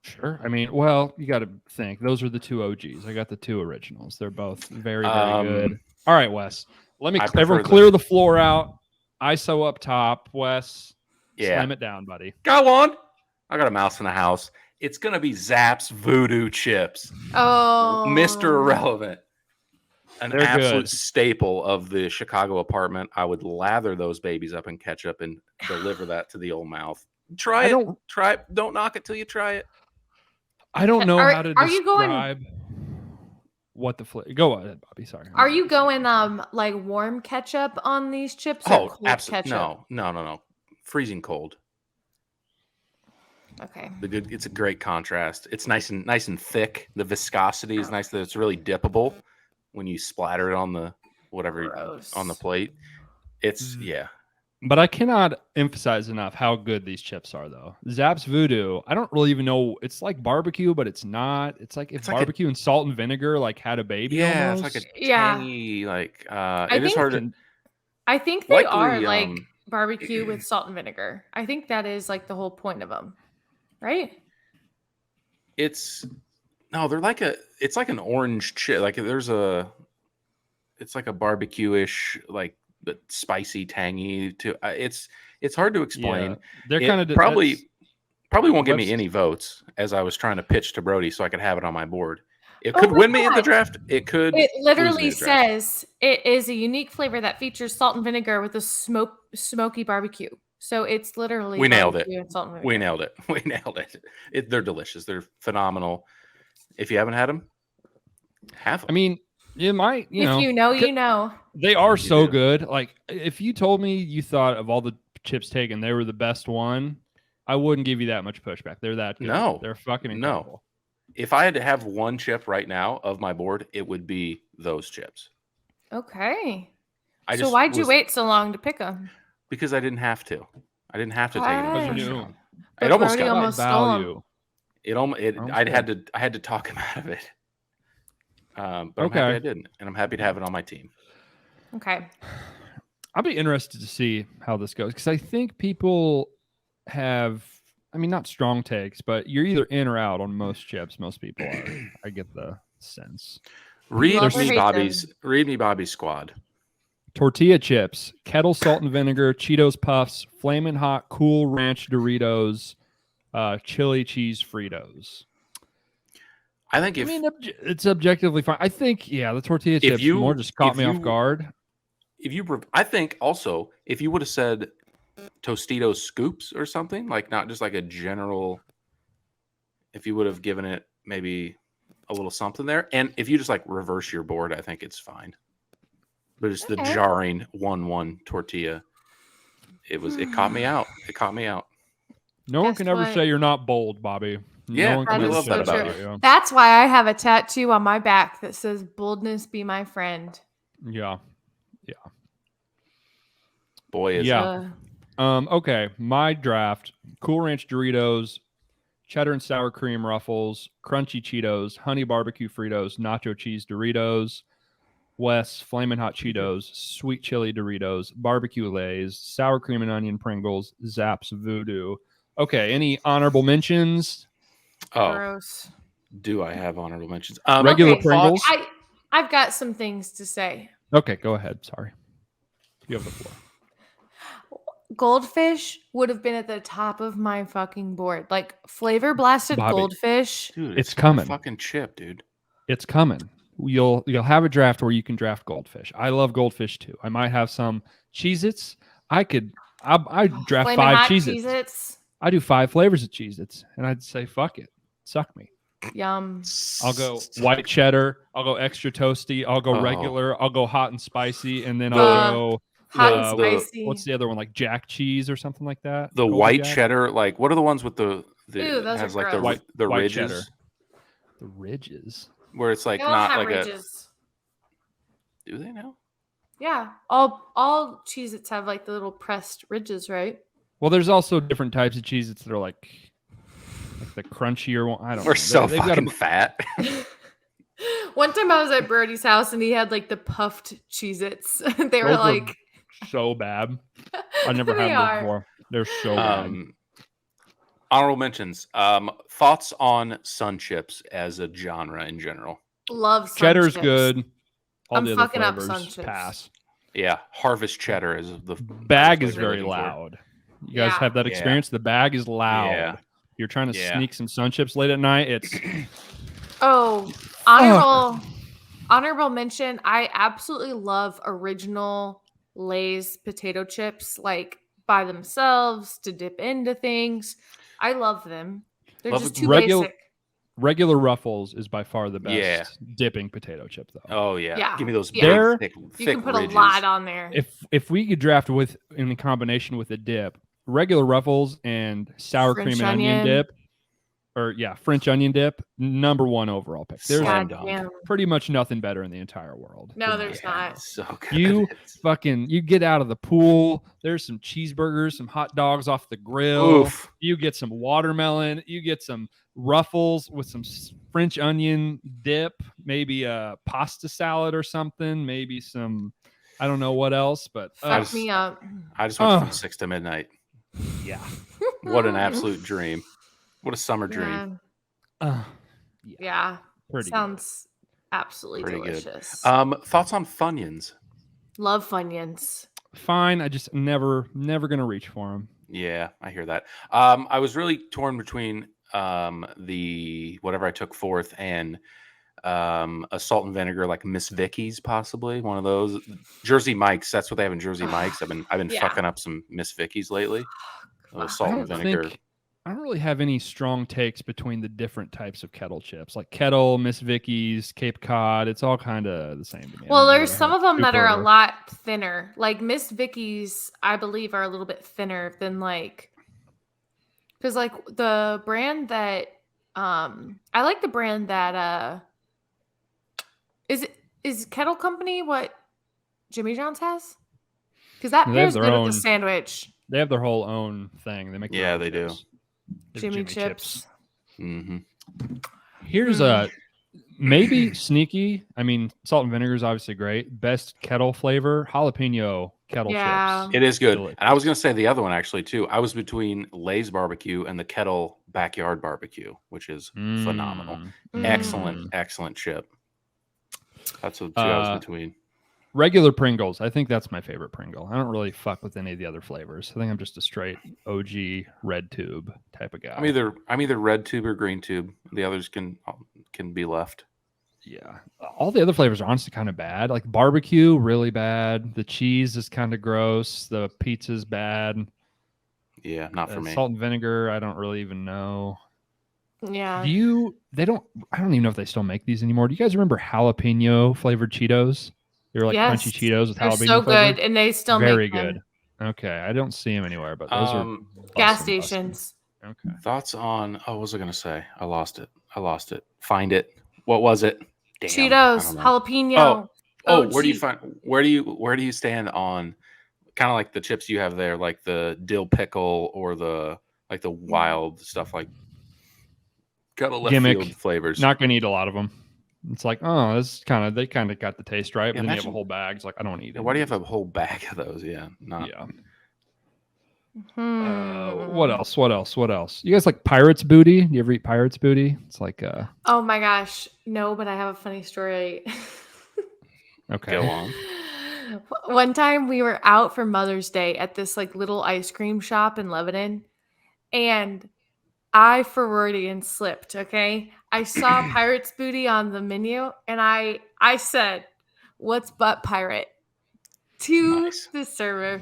Sure. I mean, well, you got to think. Those are the two OGs. I got the two originals. They're both very, very good. All right, Wes. Everyone clear the floor out. ISO up top. Wes, slam it down, buddy. Go on. I got a mouse in the house. It's going to be Zapp's Voodoo Chips. Oh. Mr. Irrelevant. They're absolute good. staple of the Chicago apartment. I would lather those babies up in ketchup and deliver that to the old mouth. Try it. Don't knock it till you try it. I don't know how to describe you going, what the flavor. Go ahead, Bobby. Sorry. Are you going like warm ketchup on these chips? Or cold absolutely. Ketchup? No. Freezing cold. Okay. It's a great contrast. It's nice and thick. The viscosity is nice. That it's really dippable when you splatter it on the on the plate. It's But I cannot emphasize enough how good these chips are, though. Zapp's Voodoo, I don't really even know. It's like barbecue, but it's not. It's like if barbecue and salt and vinegar had a baby. Yeah, almost. it's like a tangy, it is hard to. I think they are like barbecue with salt and vinegar. I think that is like the whole point of them, right? They're like it's like an orange chip. Like it's like a barbecue-ish, like but spicy, tangy. It's hard to explain. Yeah, they're It kind of probably won't give me webs- any votes, as I was trying to pitch to Brody so I could have it on my board. It Oh could my win me at the God. draft. It could. It lose me literally at the draft. says it is a unique flavor that features salt and vinegar with a smoky barbecue. So it's literally We nailed it. barbecue and salt and vinegar. We nailed it. We nailed it. They're delicious. They're phenomenal. If you haven't had them, have them. I mean, you might, If you know, you know. They are so do. good. Like, if you told me you thought of all the chips taken, they were the best one, I wouldn't give you that much pushback. They're that good. No. They're fucking No. incredible. If I had to have one chip right now of my board, it would be those chips. Okay. I So just why'd you was- wait so long to pick them? Because I didn't have to. I didn't have to take it. in the Why? first You knew. round. But It almost Brody got almost stole 'em. value. it. Almost. Okay. I had to talk him out of it. But I'm Okay. happy I didn't, and I'm happy to have it on my team. Okay. I'll be interested to see how this goes because I think people have, I mean, not strong takes, but you're either in or out on most chips. Most people are. I get the sense. Read Love or me, hate Bobbie's. Read me, Bobbie's squad. Tortilla chips, kettle salt and vinegar, Cheetos Puffs, Flamin' Hot Cool Ranch Doritos, chili cheese Fritos. I think if I mean, it's objectively fine. I think, yeah, the tortilla If chips you- more just caught if me off you- guard. I think also if you would have said Tostitos scoops or something, like not just like a general, if you would have given it maybe a little something there, and if you just like reverse your board, I think it's fine. But it's the Okay. jarring 1-1 tortilla. It caught me out. It caught me out. No one Guess can ever what? say you're not bold, Bobby. Yeah, no one That can is ever love say that so about true. you. That's why I have a tattoo on my back that says "Boldness be my friend." Yeah. Boy, is Yeah. Okay, my draft: Cool Ranch Doritos, cheddar and sour cream Ruffles, crunchy Cheetos, honey barbecue Fritos, nacho cheese Doritos, Wes Flamin' Hot Cheetos, sweet chili Doritos, barbecue Lay's, sour cream and onion Pringles, Zapp's Voodoo. Okay, any honorable mentions? Oh, Gross. do I have honorable mentions? Regular Okay, Pringles. I've got some things to say. Okay, go ahead. Sorry, you have the floor. Goldfish would have been at the top of my fucking board. Like flavor blasted Bobby. goldfish. Dude, It's not a coming. fucking chip, dude. It's coming. You'll have a draft where you can draft goldfish. I love goldfish too. I might have some Cheez-Its. I draft Flamin' 5 Hot Cheez-Its. Cheez-Its. I do 5 flavors of Cheez-Its, and I'd say fuck it, suck me. Yum. I'll go white cheddar. I'll go extra toasty. I'll go Oh. regular. I'll go hot and spicy, and then Uh, I'll go Hot Uh, and the- spicy. what's the other one, like Jack cheese or something like that. The Golden white Jack? cheddar, like what are the ones with the Ew, those has are like the gross. the White ridges cheddar. The ridges. where it's like They all not have like ridges. a. Do they now? Yeah. All Cheez-Its have like the little pressed ridges, right? Well, there's also different types of Cheez-Its that are like the crunchier one. I don't know. We're so They've got fucking a- fat. One time I was at Brody's house and he had like the puffed Cheez-Its. They were Those are like so bad. I never They had are. them before. They're so bad. Honorable mentions. Thoughts on sun chips as a genre in general? love sun Cheddar's chips. good. All I'm the other fucking up flavors sun chips. pass. Yeah, Harvest cheddar is the Bag is flavor very looking for. loud. You guys Yeah. have that Yeah. experience? The bag is loud. Yeah. You're trying to Yeah. sneak some sun chips late at night. It's Oh, honorable mention. I absolutely love original Lay's potato chips, like by themselves to dip into things. I love them. They're Love just it. too Regular- basic. regular Ruffles is by far the best Yeah. dipping potato chip though. Oh yeah. Yeah. Give me those Yeah. They're- big, thick, You thick can put ridges. a lot on there. If we could draft with in combination with a dip, regular Ruffles and sour French cream and onion onion. dip, or French onion dip, #1 overall pick. There's Slam God dunk. damn. pretty much nothing better in the entire world. No, than there's that. Yeah, not. it's so good. You you get out of the pool. There's some cheeseburgers, some hot dogs off the grill. Oof. You get some watermelon. You get some Ruffles with some French onion dip. Maybe a pasta salad or something. Maybe some I don't know what else, but Fuck me up. I just went Oh. from 6 to midnight. yeah. What an absolute dream. What a summer dream. Man. Yeah. Yeah. Pretty good. Sounds absolutely Pretty good. delicious. Thoughts on Funyuns? Love Funyuns. Fine. I just never gonna reach for them. Yeah, I hear that. I was really torn between the whatever I took fourth and a salt and vinegar like Miss Vicky's, possibly one of those. Jersey Mike's. That's what they have in Jersey Mike's. I've been Yeah. fucking up some Miss Vicky's lately. Salt and vinegar. I don't really have any strong takes between the different types of kettle chips, like Kettle, Miss Vicky's, Cape Cod. It's all kind of the same to me. I Well, don't there's really some have of them that are a super- lot thinner. Like Miss Vicky's, I believe, are a little bit thinner than like, because like the brand that I like the brand that is Kettle Company what Jimmy John's has? Because that Yeah, they have pairs their good own- with the sandwich. They have their whole own thing. They make their Yeah, own they do. chips. They have Jimmy chips. Mm-hmm. Here's a maybe sneaky. I mean, salt and vinegar is obviously great. Best kettle flavor, jalapeno kettle Yeah. chips. It is good. Delicious. And I was going to say the other one actually too. I was between Lay's barbecue and the Kettle backyard barbecue, which is phenomenal. Mm. Excellent chip. That's the two I was between. Regular Pringles. I think that's my favorite Pringle. I don't really fuck with any of the other flavors. I think I'm just a straight OG red tube type of guy. I'm either red tube or green tube. The others can be left. Yeah. All the other flavors are honestly kind of bad. Like barbecue, really bad. The cheese is kind of gross. The pizza's bad. Yeah, not for me. Salt and vinegar, I don't really even know. Yeah. I don't even know if they still make these anymore. Do you guys remember jalapeno flavored Cheetos? They were like Yes. crunchy Cheetos with They're jalapeno so flavor. good, and they still Very make them. good. Okay, I don't see them anywhere, but those are Gas bussin'. stations. Okay. Thoughts on? Oh, what was I going to say? I lost it. Find it. What was it? Damn, I Cheetos, don't know. jalapeno. Oh, where do you OG. find? Where do you stand on? Kind of like the chips you have there, like the dill pickle or the wild stuff, like kind of left Gimmick. field flavors. Not gonna eat a lot of them. It's like, oh, they kind of got the taste right, but Yeah, then you have a imagine- whole bag. It's like I don't want to eat Yeah, it. why do you have a whole bag of those? Yeah, not. Yeah. Hmm. What else? You guys like Pirates Booty? Do you ever eat Pirates Booty? It's like Oh my gosh, no! But I have a funny story. okay. Go on. One time we were out for Mother's Day at this like little ice cream shop in Lebanon, and I Freudian slipped. Okay, I saw Pirate's Booty on the menu, and I said, "What's butt pirate?" to Nice. the server.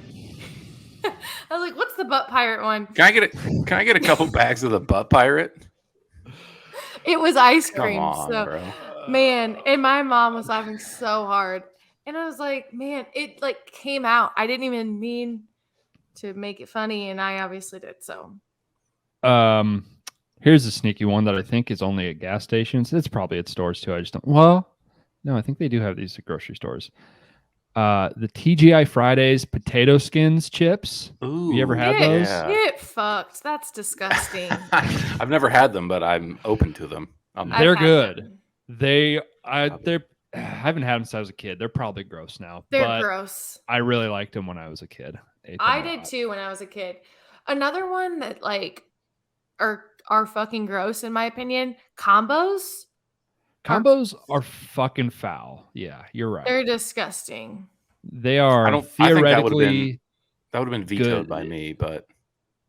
I was like, "What's the butt pirate one?" Can I get a couple bags of the butt pirate? It was ice Come cream. on, so bro. man, and my mom was laughing so hard. And I was like, man, it like came out. I didn't even mean to make it funny, and I obviously did. So Here's a sneaky one that I think is only at gas stations. It's probably at stores too. I just don't. Well, no, I think they do have these at grocery stores. The TGI Fridays potato skins chips. Ooh, You ever had get, those? get fucked. That's disgusting. I've never had them, but I'm open to them. I've They're had good. them. They're I haven't had them since I was a kid. They're probably gross now. They're but gross. I really liked them when I was a kid. Ate them I a did lot. too when I was a kid. Another one that like are fucking gross in my opinion. Combos. Combos are fucking foul. Yeah, you're right. They're disgusting. They are I think that would've theoretically. That would have been vetoed Good. by me, but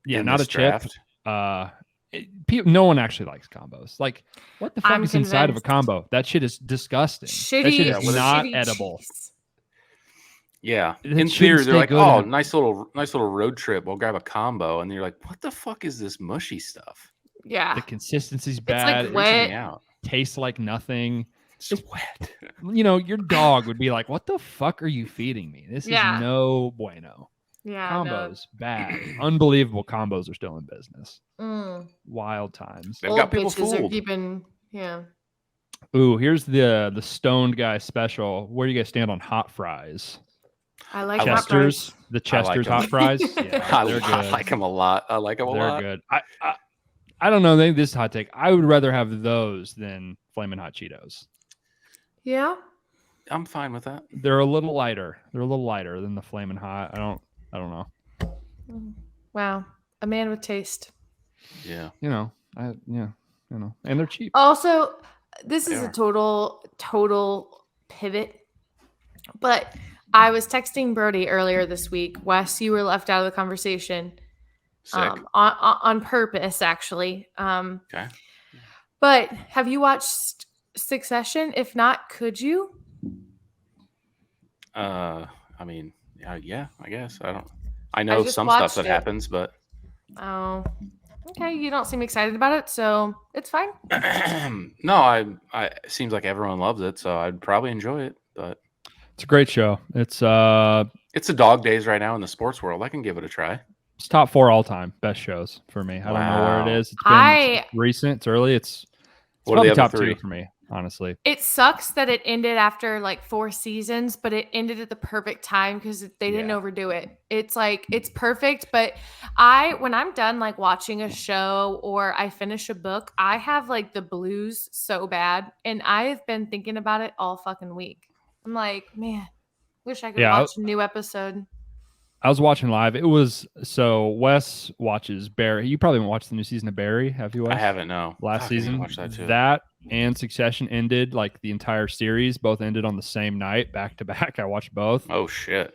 Yeah, in not a this chip. draft, No one actually likes combos. Like, what the fuck I'm is inside of a convinced. combo? That shit is disgusting. Shitty, that shit is what is- not shitty edible. cheese. Yeah, It in shouldn't theory, stay they're like, good "Oh, in a- nice little road trip. We'll grab a combo," and you're like, "What the fuck is this mushy stuff?" Yeah. The consistency's like bad. wet. Freaking Wet. me out. Tastes like nothing. It's wet. Your dog would be like, "What the fuck are you feeding me? This Yeah. is no bueno." Yeah. Combos, bad. Unbelievable combos are still in business. No. Mm. Wild times. They've Old got people bitches are fooled. keeping. Yeah. Ooh, here's the stoned guy special. Where do you guys stand on hot fries? I like hot Chester's, fries. the Chester's 'em. hot fries. Yeah, I, they're I good. like them a lot. I like them a They're lot. good. I don't know. Maybe this is a hot take. I would rather have those than Flamin' Hot Cheetos. Yeah. I'm fine with that. They're a little lighter. They're a little lighter than the Flamin' Hot. I don't know. Wow, a man with taste. Yeah. And they're cheap. Also, this is They a are. total pivot. But I was texting Brody earlier this week. Wes, you were left out of the conversation. Sick. On purpose, actually. Okay. But have you watched Succession? If not, could you? I mean, yeah, I guess. I know just some stuff watched that it. happens, but Oh, okay. You don't seem excited about it, so it's fine. no, it seems like everyone loves it, so I'd probably enjoy it. But It's a great show. It's it's a dog days right now in the sports world. I can give it a try. It's top 4 all time best shows for me. I don't know where it Wow. is. It's recent. It's early. It's What are the probably other top 3? 2 for me, honestly. It sucks that it ended after like 4 seasons, but it ended at the perfect time because they didn't Yeah. overdo it. It's like it's perfect, but when I'm done like watching a show or I finish a book, I have like the blues so bad, and I have been thinking about it all fucking week. I'm like, man, wish I could Yeah, watch a new episode. I was watching live. It was so Wes watches Barry. You probably haven't watched the new season of Barry, have you? Wes? I haven't. No. Last Fuck, I need to season, watch that too. that and Succession ended like the entire series. Both ended on the same night, back to back. I watched both. Oh shit!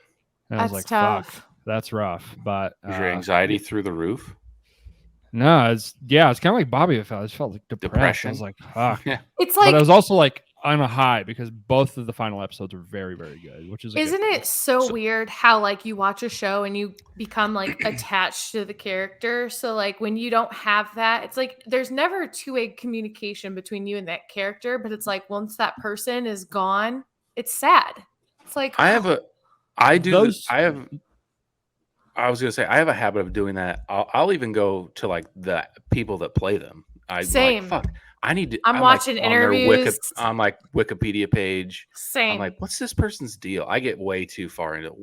And I was That's like, tough. "Fuck, that's rough." But Is your anxiety through the roof? no, it's kind of like Bobbie. I just felt like depressed. Depression? I was like, "Fuck." Yeah. It's But like, I was also like on a high because both of the final episodes are very, very good. Which is isn't it so weird how like you watch a show and you become like attached to the character? So like when you don't have that, it's like there's never a two-way communication between you and that character, but it's like once that person is gone, it's sad. It's like I have a habit of doing that. I'll even go to like the people that play them. Same. Like, fuck. I need to. I'm watching like, on their interviews. on like Wikipedia page. Same. I'm like, what's this person's deal? I get way too far into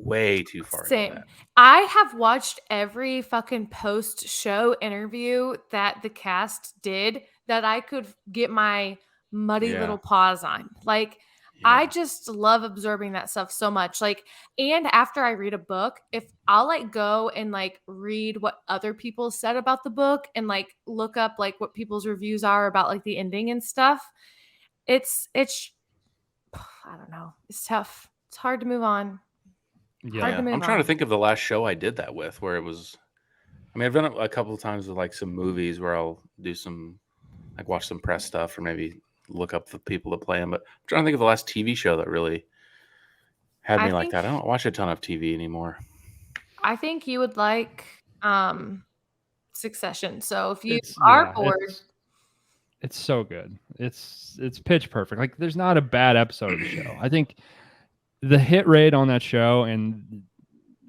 Same. that. I have watched every fucking post-show interview that the cast did that I could get my muddy Yeah. little paws on. Like, Yeah. I just love absorbing that stuff so much. Like, and after I read a book, if I'll like go and like read what other people said about the book and like look up like what people's reviews are about like the ending and stuff, it's I don't know. It's tough. It's hard to move on. Hard to move I'm trying to on. think of the last show I did that with, where it was. I mean, I've done it a couple of times with like some movies where I'll do some, like watch some press stuff or maybe look up the people that play them. But I'm trying to think of the last TV show that really had me like that. I don't watch a ton of TV anymore. I think you would like Succession. So if you are bored, it's so good. It's pitch perfect. Like there's not a bad episode of the show. I think the hit rate on that show and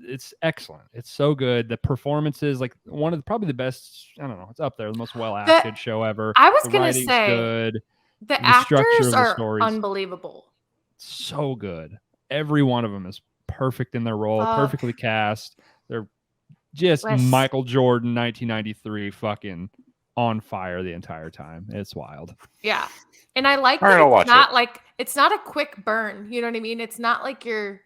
it's excellent. It's so good. The performances, like one of probably the best. I don't know. It's up there, the most well acted show ever. I was The gonna writing's say good. the structure actors of the are stories, unbelievable. so good. Every one of them is perfect in their role, perfectly cast. They're just Michael Jordan, 1993, fucking on fire the entire time. It's wild. Yeah, and I like that it's not like it's not a quick burn. You know what I mean? It's not like you're.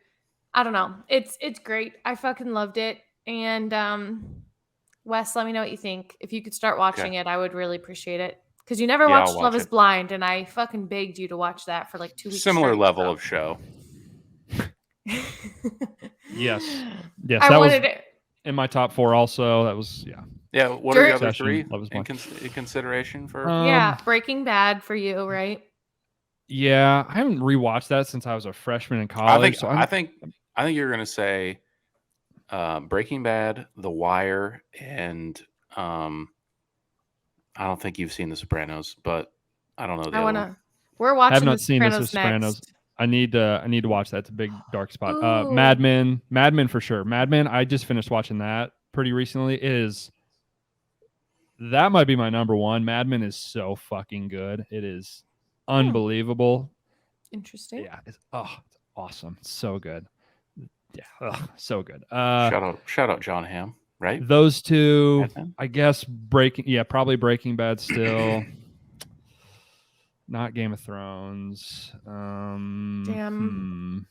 I don't know. It's great. I fucking loved it. And Wes, let me know what you think. If you could start watching it, I would really appreciate it. Because you never watched Love is Blind, and I fucking begged you to watch that for like 2 weeks. Similar level of show. Yes. I wanted it in my top 4 also. That was Yeah, what are the other 3 in consideration for? Breaking Bad for you, right? Yeah, I haven't rewatched that since I was a freshman in college. I think you're gonna say Breaking Bad, The Wire, and I don't think you've seen The Sopranos, but I don't know the other one. We're watching. I have not seen The Sopranos. Next. I need to watch that. It's a big dark spot. Mad Men for sure. Mad Men. I just finished watching that pretty recently. That might be my number 1. Mad Men is so fucking good. It is unbelievable. Interesting. Yeah. It's awesome. So good. Yeah. So good. Shout out John Hamm. Right. Those 2, I guess probably Breaking Bad still. Not Game of Thrones. Damn.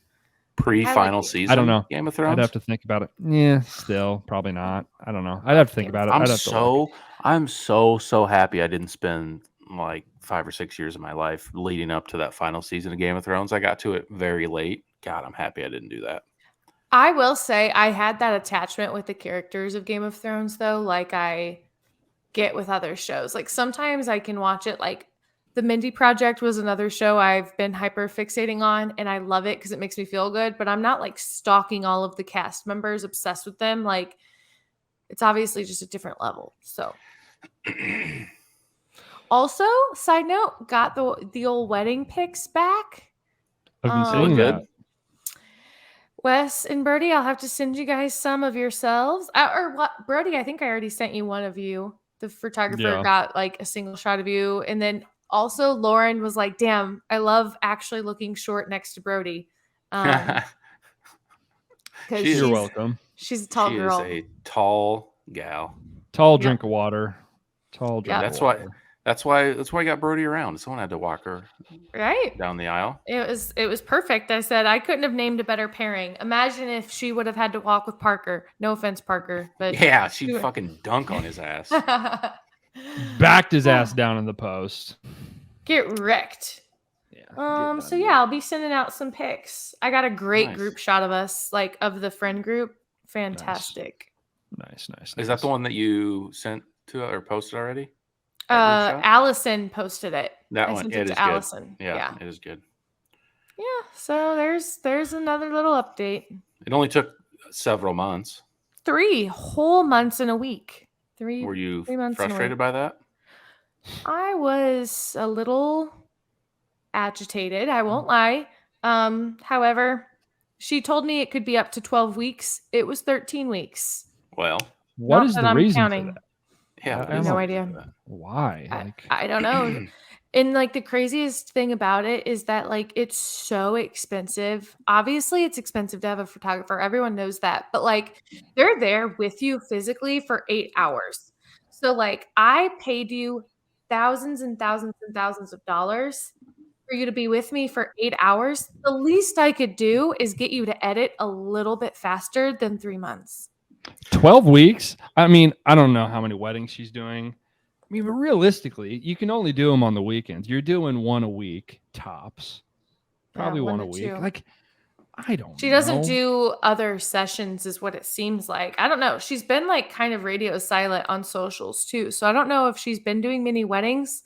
Pre-final it. season. I don't know. Game of Thrones. I'd have to think about it. Yeah, still probably not. I don't know. I'd have to think about it. I'm I'd have to look. so happy I didn't spend like 5 or 6 years of my life leading up to that final season of Game of Thrones. I got to it very late. God, I'm happy I didn't do that. I will say I had that attachment with the characters of Game of Thrones, though, like I get with other shows. Like sometimes I can watch it. Like The Mindy Project was another show I've been hyper fixating on, and I love it because it makes me feel good. But I'm not like stalking all of the cast members, obsessed with them. Like it's obviously just a different level. So, also, side note, got the old wedding pics back. I've been Look seeing good. that. Wes and Brody, I'll have to send you guys some of yourselves. Or what, Brody? I think I already sent you one of you. The photographer Yeah. got like a single shot of you, and then also Lauren was like, "Damn, I love actually looking short next to Brody." Because She is- You're welcome. she's a tall She girl. is a tall gal. Tall Yep. drink of water. Tall drink. Yep. Of That's why. water. That's why I got Brody around. Someone had to walk her Right? down the aisle. It was perfect. I said I couldn't have named a better pairing. Imagine if she would have had to walk with Parker. No offense, Parker, but Yeah, she'd Sure. fucking dunk on his ass. Backed his ass down in the post. Get wrecked. Yeah. So yeah, I'll be sending out some pics. I got a great Nice. group shot of us, like of the friend group. Fantastic. Nice. Is that the one that you sent to or posted already? That group shot? Allison posted it. That I one, sent it it is to good. Allison. Yeah, Yeah. it is good. Yeah. So there's another little update. It only took several months. 3 whole months in a week. Were you 3 months in a frustrated week. by that? I was a little agitated, I won't lie. However, she told me it could be up to 12 weeks. It was 13 weeks. Well, What Not is that the I'm reason counting. for that? yeah. I what have is no the idea. reason for that? Why? I don't know. And like the craziest thing about it is that like it's so expensive. Obviously, it's expensive to have a photographer. Everyone knows that. But like they're there with you physically for 8 hours. So like I paid you thousands and thousands and thousands of dollars for you to be with me for 8 hours. The least I could do is get you to edit a little bit faster than 3 months. 12 weeks? I mean, I don't know how many weddings she's doing. I mean, but realistically, you can only do them on the weekends. You're doing one a week, tops. Probably Yeah, one a to week. two. Like, I don't She know. doesn't do other sessions, is what it seems like. I don't know. She's been like kind of radio silent on socials too. So I don't know if she's been doing many weddings.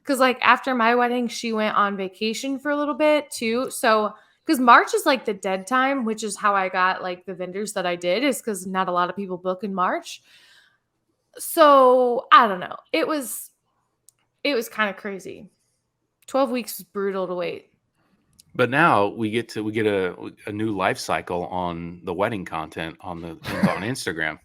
Because like after my wedding, she went on vacation for a little bit too. So because March is like the dead time, which is how I got like the vendors that I did, is because not a lot of people book in March. So I don't know. It was kind of crazy. 12 weeks was brutal to wait. But now we get a new life cycle on the wedding content on Instagram.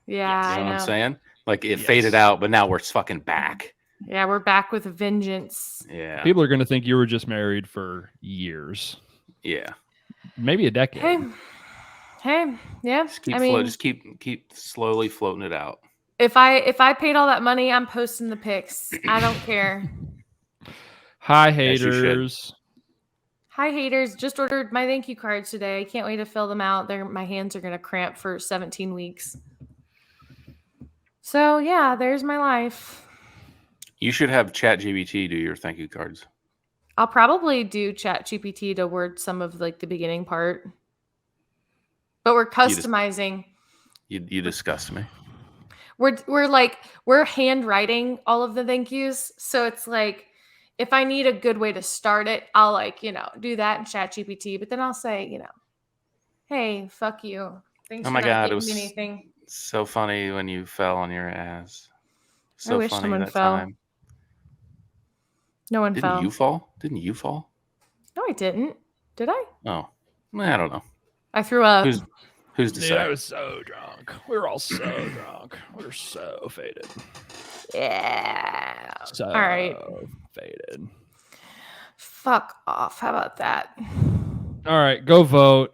Yeah, You know I what know. I'm saying? Like it Yes. faded out, but now we're fucking back. Yeah, we're back with a vengeance. Yeah. People are going to think you were just married for years, Yeah. maybe a decade. Hey, yeah. Just keep I mean, just keep slowly floating it out. if I paid all that money, I'm posting the pics. I don't care. Hi, Yes, you should. haters. Hi, haters. Just ordered my thank you cards today. I can't wait to fill them out. My hands are gonna cramp for 17 weeks. So yeah, there's my life. You should have ChatGPT do your thank you cards. I'll probably do ChatGPT to word some of like the beginning part. But we're customizing. You disgust me. We're handwriting all of the thank yous. So it's like if I need a good way to start it, I'll do that in ChatGPT. But then I'll say, hey, fuck you. Thanks Oh for my not God, it getting was me anything. so funny when you fell on your ass. So wish funny someone that fell. time. No one Didn't fell. you fall? Didn't you fall? No, I didn't. Did I? Oh, I don't know. I threw up. Who's to Dude, say? I was so drunk. We were all so drunk. We were so faded. Yeah. So All right. faded. Fuck off. How about that? All right, go vote.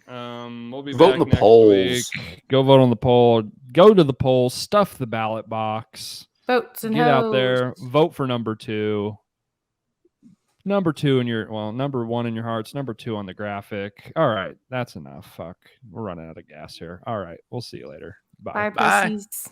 We'll be Vote back in the next polls. week. Go vote on the poll. Go to the poll. Stuff the ballot box. Boats and Get out hoes. there. Vote for number 2. Number 2 in your number 1 in your hearts, number 2 on the graphic. All right, that's enough. Fuck, we're running out of gas here. All right, we'll see you later. Bye. Bye, pussies.